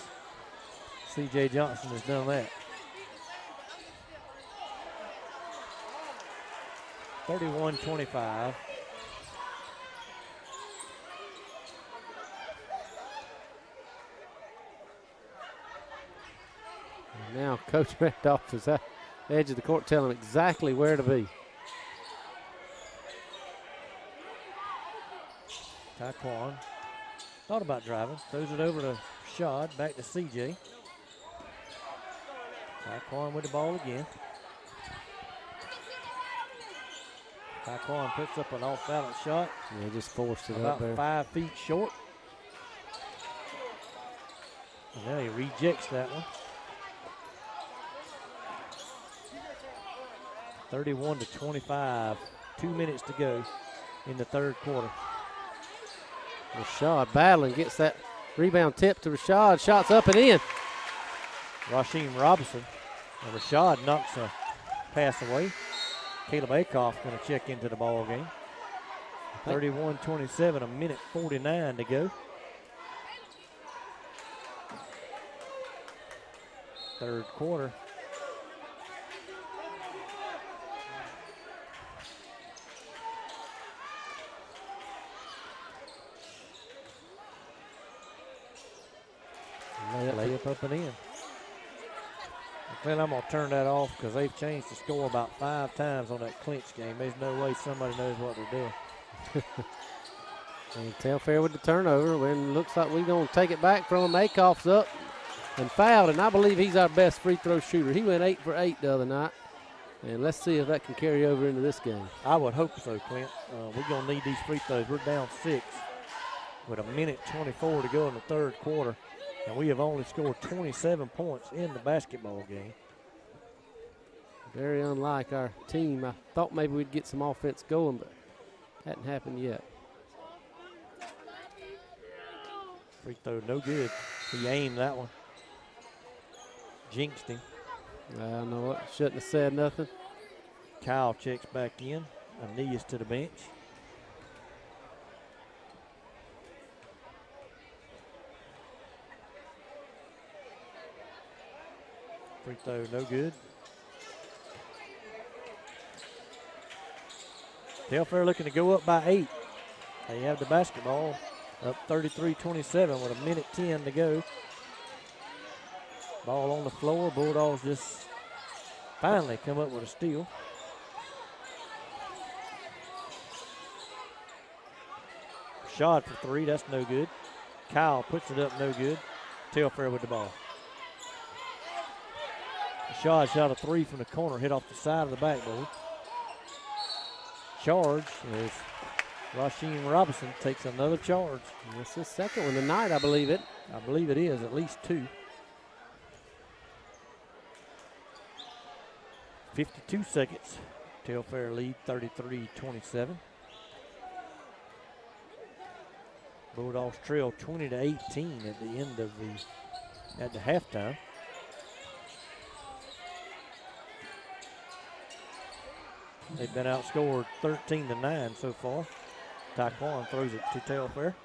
C.J. Johnson has done that. 31-25. Now Coach Randolph is at the edge of the court telling him exactly where to be. Taekwon thought about driving. Throws it over to Rashad. Back to C.J. Taekwon with the ball again. Taekwon puts up an off-balance shot. Yeah, just forced it about up there. 5 feet short. And now he rejects that one. 31-25. 2 minutes to go in the third quarter. Rashad battling, gets that rebound tip to Rashad. Shots up and in. Rasheem Robinson. And Rashad knocks a pass away. Caleb Acoff going to check into the ball game. 31-27, a minute 49 to go. Third quarter. Layup up and in. Then I'm going to turn that off because they've changed the score about 5 times on that clinch game. There's no way somebody knows what they're doing. And Telfair with the turnover. When it looks like we're going to take it back from him. Acoff's up and fouled, and I believe he's our best free throw shooter. He went 8 for 8 the other night. And let's see if that can carry over into this game. I would hope so, Clint. We're going to need these free throws. We're down 6 with a minute 24 to go in the third quarter. And we have only scored 27 points in the basketball game. Very unlike our team. I thought maybe we'd get some offense going, but hadn't happened yet. Free throw no good. He aimed that one. Jinxed him. I know what. Shouldn't have said nothing. Kyle checks back in. Aeneas to the bench. Free throw, no good. Telfair looking to go up by 8. They have the basketball up 33-27 with 1:10 to go. Ball on the floor. Bulldogs just finally come up with a steal. Shot for 3, that's no good. Kyle puts it up, no good. Telfair with the ball. Shot a 3 from the corner, hit off the side of the backboard. Charge is Rasheen Robinson takes another charge. That's his second one tonight, I believe it. I believe it is, at least 2. 52 seconds. Telfair lead 33-27. Bulldogs trail 20-18 at the end of the halftime. They've been outscored 13-9 so far. Taekwon throws it to Telfair.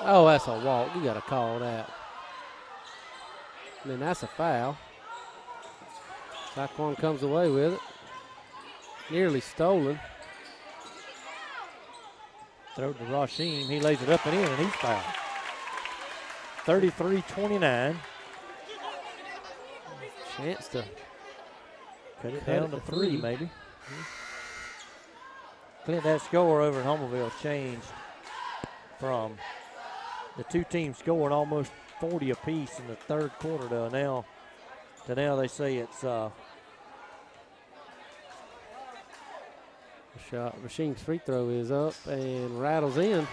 Oh, that's a walk. You got to call that. And then that's a foul. Taekwon comes away with it. Nearly stolen. Throw to Rasheen. He lays it up and in, and he's fouled. 33-29. Chance to cut it down to 3, maybe. Clint, that score over in Homerville changed from the two teams scoring almost 40 apiece in the third quarter to now they say it's Rasheen's free throw is up and rattles in.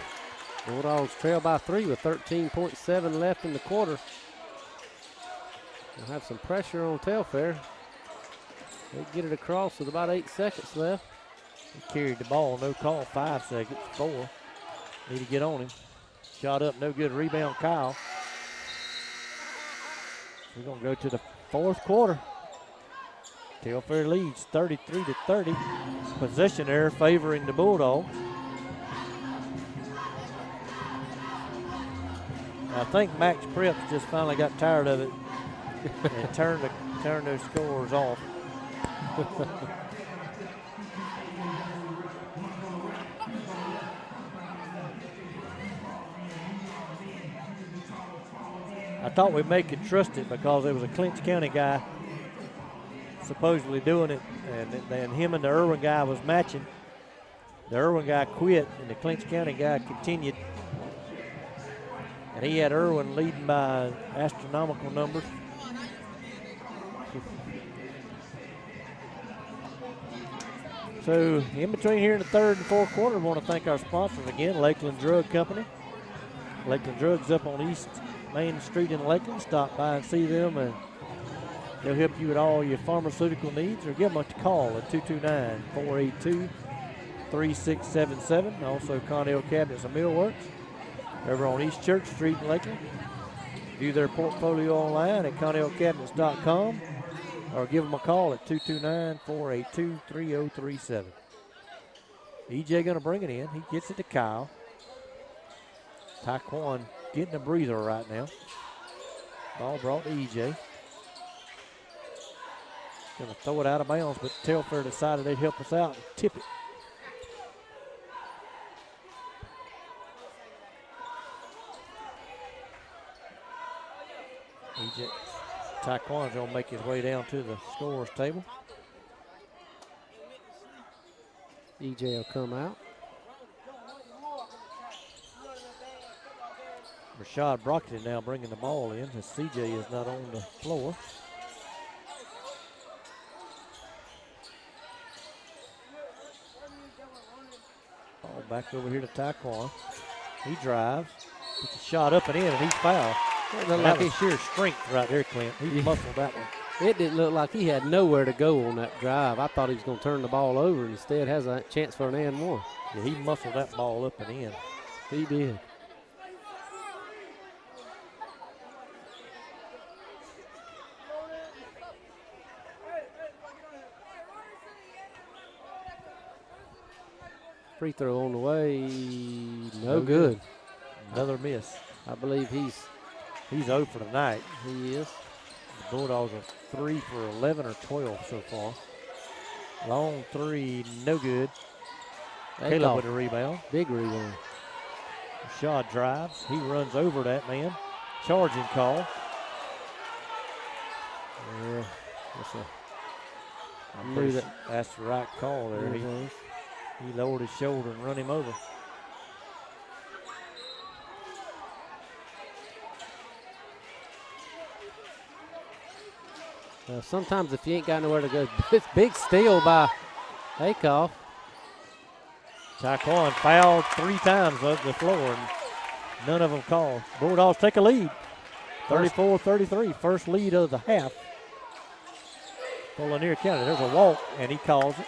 Bulldogs trail by 3 with 13.7 left in the quarter. We'll have some pressure on Telfair. They get it across with about 8 seconds left. He carried the ball, no call, 5 seconds, 4. Need to get on him. Shot up, no good, rebound Kyle. We're gonna go to the fourth quarter. Telfair leads 33-30. Possession error favoring the Bulldogs. I think Max Preps just finally got tired of it and turned those scores off. I thought we may could trust it because there was a Clinch County guy supposedly doing it, and then him and the Irwin guy was matching. The Irwin guy quit, and the Clinch County guy continued. And he had Irwin leading by astronomical numbers. So in between here in the third and fourth quarter, we want to thank our sponsors again, Lakeland Drug Company. Lakeland Drugs up on East Main Street in Lakeland. Stop by and see them, and they'll help you with all your pharmaceutical needs, or give them a call at 229-482-3677. Also Connell Cabinets and Millworks over on East Church Street in Lakeland. View their portfolio online at connellcabinets.com or give them a call at 229-482-3037. EJ going to bring it in. He gets it to Kyle. Taekwon getting a breather right now. Ball brought to EJ. Going to throw it out of bounds, but Telfair decided they'd help us out and tip it. EJ Taekwon's going to make his way down to the scorer's table. EJ will come out. Rashad Brockton now bringing the ball in as CJ is not on the floor. Ball back over here to Taekwon. He drives, puts a shot up and in, and he's fouled. That was sheer strength right there, Clint. He muscled that one. It didn't look like he had nowhere to go on that drive. I thought he was going to turn the ball over and instead has a chance for an and one. Yeah, he muscled that ball up and in. He did. Free throw on the way. No good. Another miss. I believe he's 0 for tonight. He is. The Bulldogs are 3 for 11 or 12 so far. Long three, no good. Caleb with a rebound. Big rebound. Rashad drives. He runs over that man. Charging call. Yeah, that's the right call there. He lowered his shoulder and run him over. Sometimes if you ain't got nowhere to go, it's big steal by Akoff. Taekwon fouled 3 times up the floor, and none of them called. Bulldogs take a lead, 34-33, first lead of the half for Lanier County. There's a walk, and he calls it.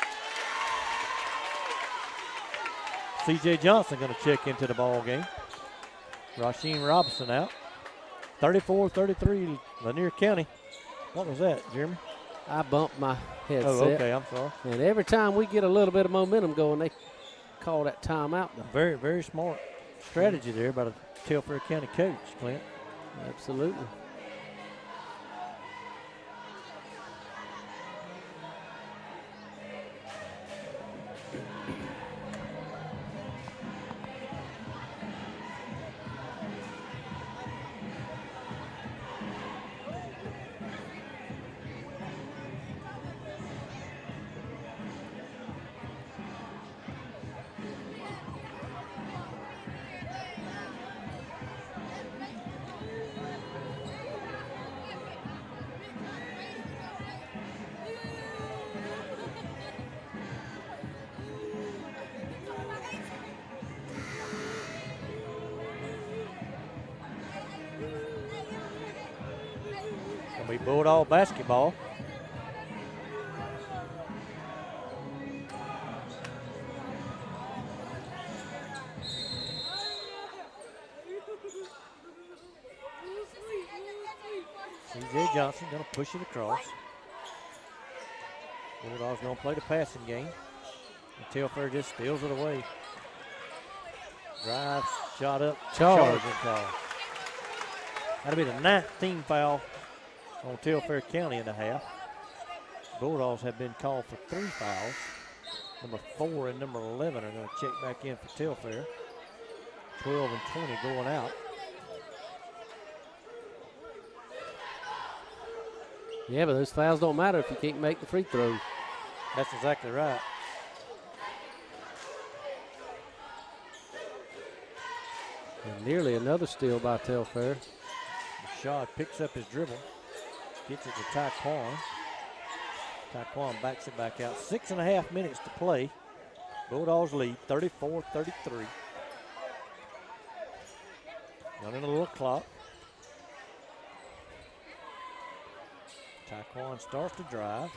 C.J. Johnson going to check into the ball game. Rasheem Robinson out. 34-33, Lanier County. What was that, Jeremy? I bumped my headset. Oh, okay, I'm sorry. And every time we get a little bit of momentum going, they call that timeout. Very, very smart strategy there by the Telfair County coach, Clint. Absolutely. We Bulldog basketball. C.J. Johnson going to push it across. Bulldogs going to play the passing game. And Telfair just steals it away. Drives, shot up, charging call. That'll be the 19th foul on Telfair County in the half. Bulldogs have been called for 3 fouls. Number 4 and number 11 are going to check back in for Telfair. 12 and 20 going out. Yeah, but those fouls don't matter if you can't make the free throws. That's exactly right. And nearly another steal by Telfair. Rashad picks up his dribble. Gets it to Taekwon. Taekwon backs it back out. 6.5 minutes to play. Bulldogs lead 34-33. Running a little clock. Taekwon starts to drive.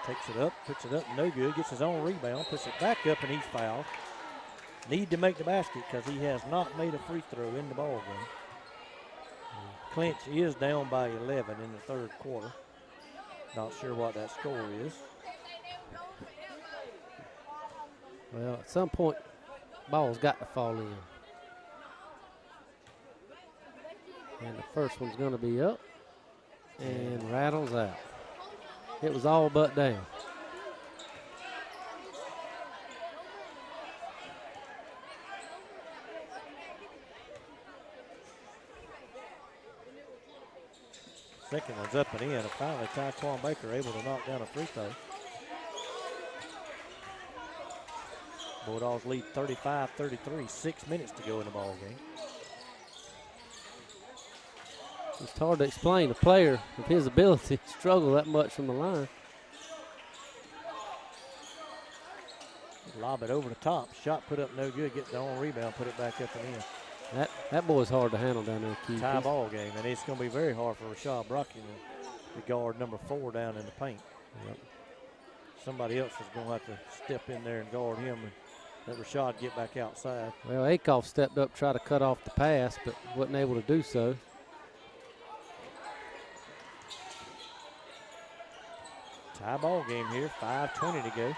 Takes it up, puts it up, no good. Gets his own rebound, puts it back up, and he's fouled. Need to make the basket because he has not made a free throw in the ball game. Clinch is down by 11 in the third quarter. Not sure what that score is. Well, at some point, ball's got to fall in. And the first one's going to be up and rattles out. It was all but down. Second one's up and in, and finally Taekwon Baker able to knock down a free throw. Bulldogs lead 35-33, 6 minutes to go in the ball game. It's hard to explain a player of his ability to struggle that much from the line. Lob it over the top. Shot put up no good. Gets the own rebound, put it back up and in. That boy's hard to handle down there, Keith. Tie ball game, and it's going to be very hard for Rashad Brockton to guard number 4 down in the paint. Yep. Somebody else is going to have to step in there and guard him and let Rashad get back outside. Well, Akoff stepped up, tried to cut off the pass, but wasn't able to do so. Tie ball game here, 5:20 to go.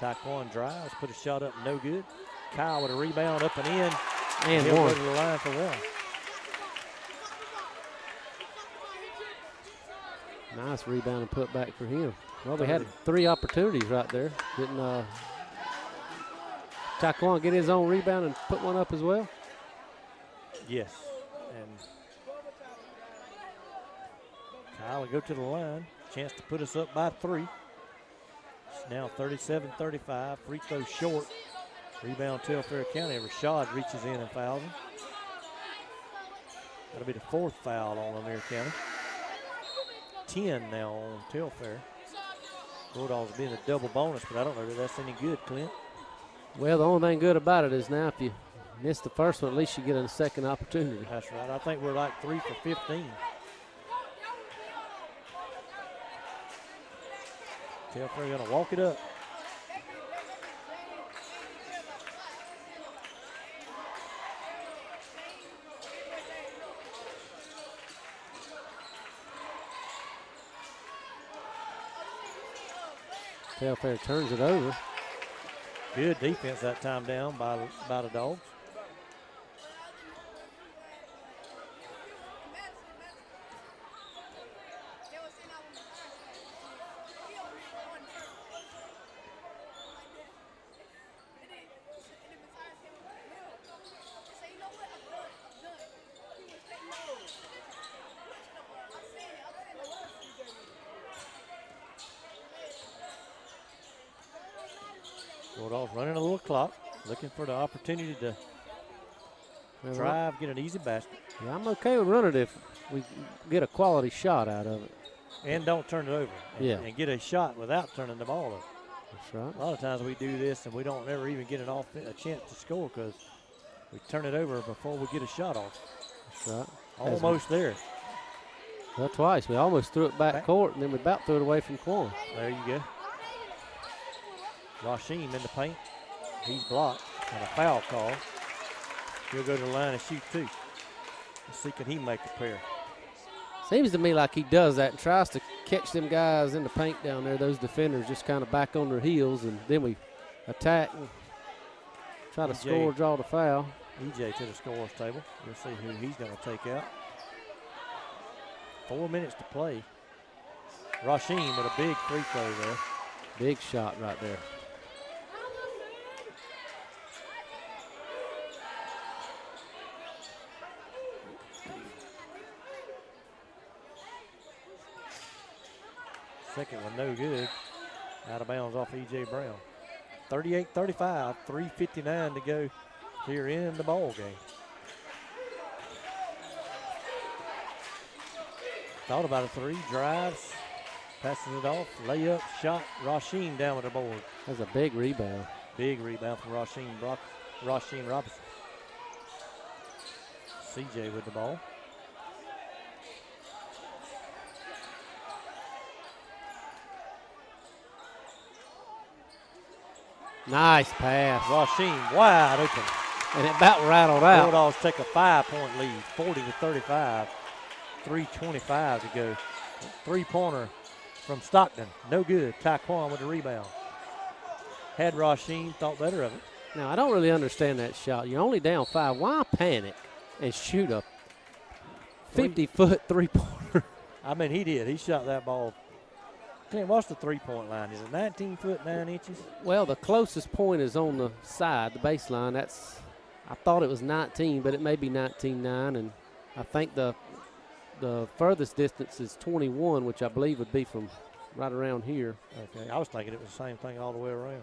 Taekwon drives, put a shot up, no good. Kyle with a rebound up and in. And he'll one. go to the line for one. Nice rebound and put back for him. Well, we had 3 opportunities right there. Didn't Taquan get his own rebound and put one up as well? Yes. And Kyle will go to the line. Chance to put us up by 3. It's now 37-35. Free throw short. Rebound Telfair County. Rashad reaches in and fouls him. That'll be the 4th foul on Lanier County. 10 now on Telfair. Bulldogs being a double bonus, but I don't know that that's any good, Clint. Well, the only thing good about it is now if you miss the first one, at least you get a second opportunity. That's right. I think we're like 3 for 15. Telfair going to walk it up. Telfair turns it over. Good defense that time down by the Dogs. Bulldogs running a little clock, looking for the opportunity to drive, get an easy basket. Yeah, I'm okay with running it if we get a quality shot out of it. And don't turn it over. And get a shot without turning the ball over. That's right. A lot of times we do this and we don't ever even get a chance to score because we turn it over before we get a shot off. That's right. Almost there. Well, twice. We almost threw it back court, and then we about threw it away from Quan. There you go. Rasheem in the paint. He's blocked and a foul call. He'll go to the line and shoot 2. Let's see, can he make a pair? Seems to me like he does that and tries to catch them guys in the paint down there, those defenders just kind of back on their heels, and then we attack and try to score, draw the foul. EJ to the scorer's table. We'll see who he's going to take out. 4 minutes to play. Rasheem with a big free throw there. Big shot right there. Second one, no good. Out of bounds off E.J. Brown. 38-35, 3:59 to go here in the ball game. Thought about a 3, drives, passes it off, layup, shot. Rasheem down with the board. That's a big rebound. Big rebound from Rasheem Robinson. CJ with the ball. Nice pass. Rasheem wide open. And it about rattled out. Bulldogs take a 5-point lead, 40-35. 3:25 to go. 3-pointer from Stockton. No good. Taquan with the rebound. Had Rasheem, thought better of it. Now, I don't really understand that shot. You're only down 5. Why panic and shoot a 50-foot three-pointer? I mean, he did. He shot that ball. Clint, what's the three-point line? Is it 19 foot 9 inches? Well, the closest point is on the side, the baseline. I thought it was 19, but it may be 19.9, and I think the furthest distance is 21, which I believe would be from right around here. Okay, I was thinking it was the same thing all the way around.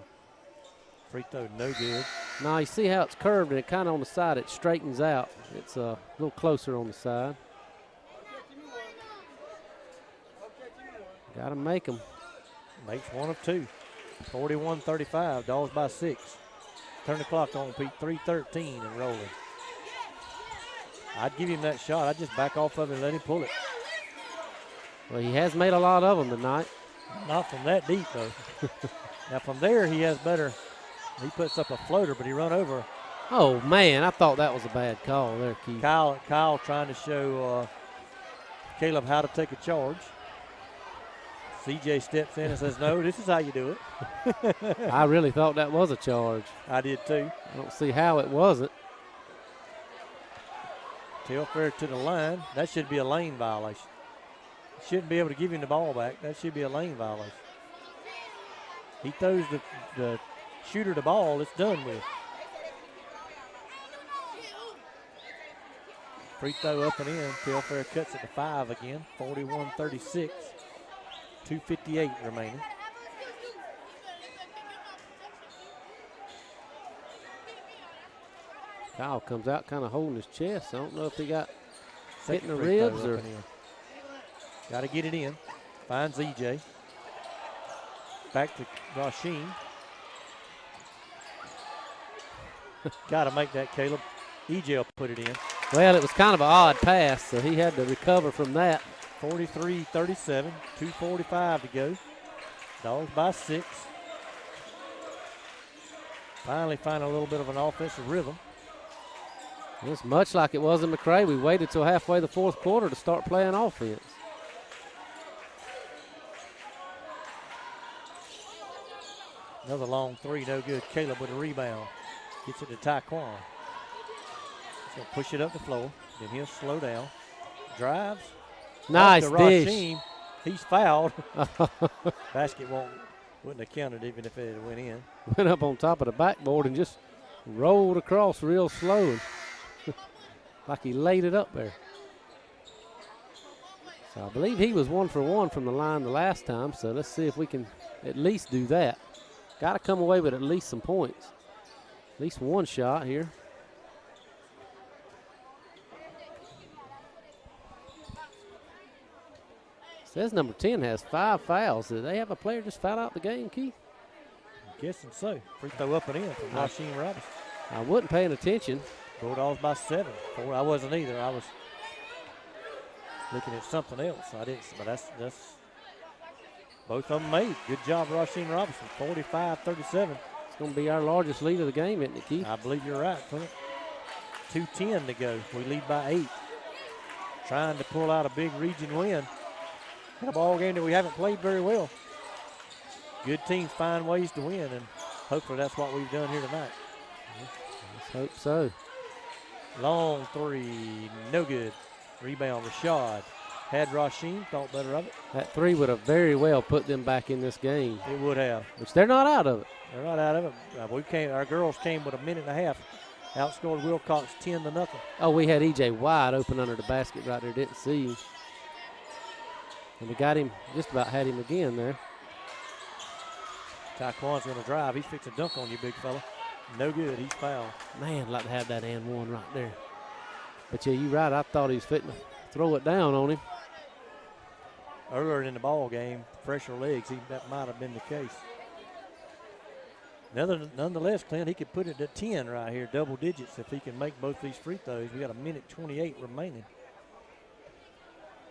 Free throw, no good. Now, you see how it's curved, and it kind of on the side, it straightens out. It's a little closer on the side. Got to make them. Makes 1 of 2. 41-35, Dogs by 6. Turn the clock on, Pete. 3:13 and rolling. I'd give him that shot. I'd just back off of it and let him pull it. Well, he has made a lot of them tonight. Not from that deep, though. Now, from there, he has better. He puts up a floater, but he run over. Oh, man, I thought that was a bad call there, Keith. Kyle trying to show Caleb how to take a charge. CJ steps in and says, no, this is how you do it. I really thought that was a charge. I did, too. I don't see how it wasn't. Telfair to the line. That should be a lane violation. Shouldn't be able to give him the ball back. That should be a lane violation. He throws the shooter the ball, it's done with. Free throw up and in. Telfair cuts it to 5 again. 41-36. 2:58 remaining. Kyle comes out kind of holding his chest. I don't know if he got hit in the ribs or. Got to get it in. Finds EJ. Back to Rasheen. Got to make that, Caleb. EJ will put it in. Well, it was kind of an odd pass, so he had to recover from that. 43-37, 2:45 to go. Dogs by 6. Finally find a little bit of an offensive rhythm. It's much like it was in McRae. We waited till halfway the fourth quarter to start playing offense. Another long three, no good. Caleb with a rebound. Gets it to Taekwon. He's going to push it up the floor. Then he'll slow down. Drives. Nice dish. Rasheen. He's fouled. Basket wouldn't have counted even if it had went in. Went up on top of the backboard and just rolled across real slow. Like he laid it up there. So I believe he was 1 for 1 from the line the last time. So let's see if we can at least do that. Got to come away with at least some points. At least one shot here. Says number 10 has 5 fouls. Did they have a player just foul out the game, Keith? I'm guessing so. Free throw up and in from Rasheen Robinson. I wasn't paying attention. Bulldogs by 7. 4. I wasn't either. I was looking at something else. I didn't, but that's both of them made. Good job, Rasheen Robinson. 45-37. It's going to be our largest lead of the game, isn't it, Keith? I believe you're right, Clint. 2:10 to go. We lead by 8. Trying to pull out a big region win in a ball game that we haven't played very well. Good teams find ways to win, and hopefully that's what we've done here tonight. Let's hope so. Long three, no good. Rebound, Rashad. Had Rasheen, thought better of it. That three would have very well put them back in this game. It would have. Which they're not out of it. They're not out of it. Our girls came with a minute and a half. Outscored Wilcox 10-0. Oh, we had EJ wide open under the basket right there. Didn't see him. And we got him, just about had him again there. Taekwon's going to drive. He's fixing to dunk on you, big fella. No good. He's fouled. Man, I'd like to have that and one right there. But, yeah, you're right. I thought he was fitting to throw it down on him. Earlier in the ball game, fresher legs, that might have been the case. Nonetheless, Clint, he could put it at 10 right here, double digits, if he can make both these free throws. We got 1:28 remaining.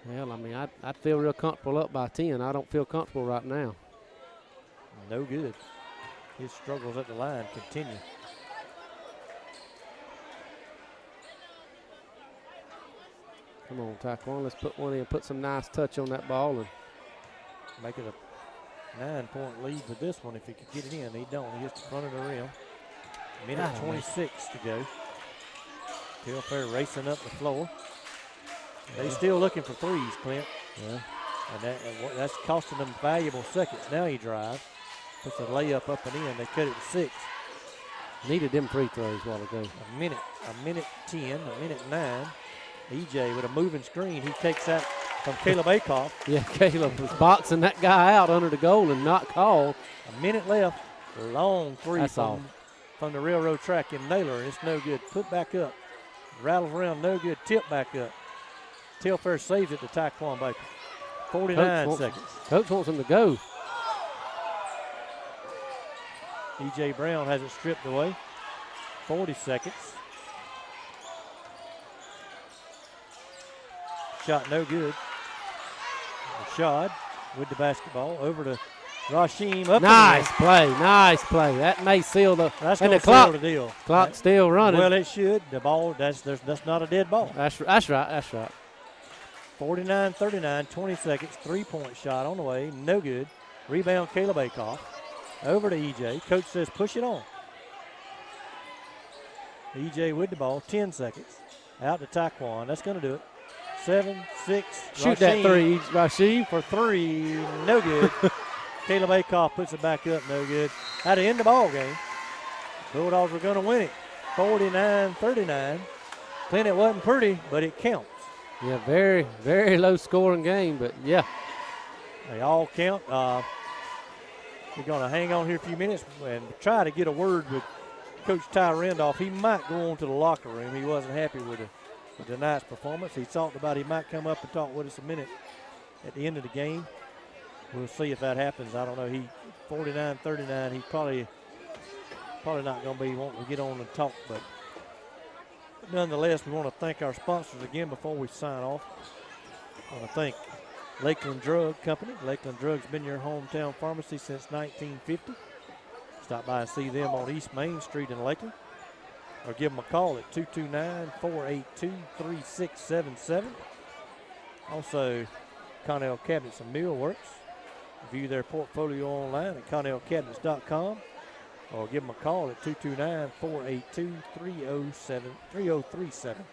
Well, I mean, I'd feel real comfortable up by 10. I don't feel comfortable right now. No good. His struggles at the line continue. Come on, Taekwon, let's put one in, put some nice touch on that ball and make it a 9-point lead with this one if he could get it in. He don't. He hits the front of the rim. 1:26 to go. Telfair racing up the floor. Yeah. They still looking for threes, Clint. Yeah. And that's costing them valuable seconds. Now he drives. Puts a layup up and in. They cut it to 6. Needed them free throws a while ago. A minute 10, a minute 9. EJ with a moving screen. He takes that from Caleb Akoff. Yeah, Caleb was boxing that guy out under the goal and not called. A minute left. Long three from the railroad track in Naylor. It's no good. Put back up. Rattles around, no good. Tip back up. Telfair saves it to Taekwon Baker. 49 seconds. Coach wants him to go. E.J. Brown has it stripped away. 40 seconds. Shot no good. Rashad with the basketball over to Rasheen. Up nice play. That may seal the. That's and the clock. The deal. Clock's still running. Well, it should. The ball. That's not a dead ball. That's right. 49-39, 20 seconds. 3-point shot on the way. No good. Rebound, Caleb Akoff. Over to EJ. Coach says push it on. EJ with the ball. 10 seconds. Out to Taekwon. That's going to do it. 7, 6. Shoot that three, Rashid. For 3. No good. Caleb Acoff puts it back up. No good. At the end of the ball game, Bulldogs were going to win it. 49-39. Clint, it wasn't pretty, but it counts. Yeah, very, very low scoring game, but yeah. They all count. We're going to hang on here a few minutes and try to get a word with Coach Ty Randolph. He might go on to the locker room. He wasn't happy with tonight's performance. He talked about he might come up and talk with us a minute at the end of the game. We'll see if that happens. I don't know. 49-39. He's probably not going to be wanting to get on and talk, but nonetheless, we want to thank our sponsors again before we sign off. I want to thank Lakeland Drug Company. Lakeland Drug's been your hometown pharmacy since 1950. Stop by and see them on East Main Street in Lakeland, or give them a call at 229-482-3677. Also, Connell Cabinets and Millworks. View their portfolio online at connellcabinets.com, or give them a call at 229-482-3037.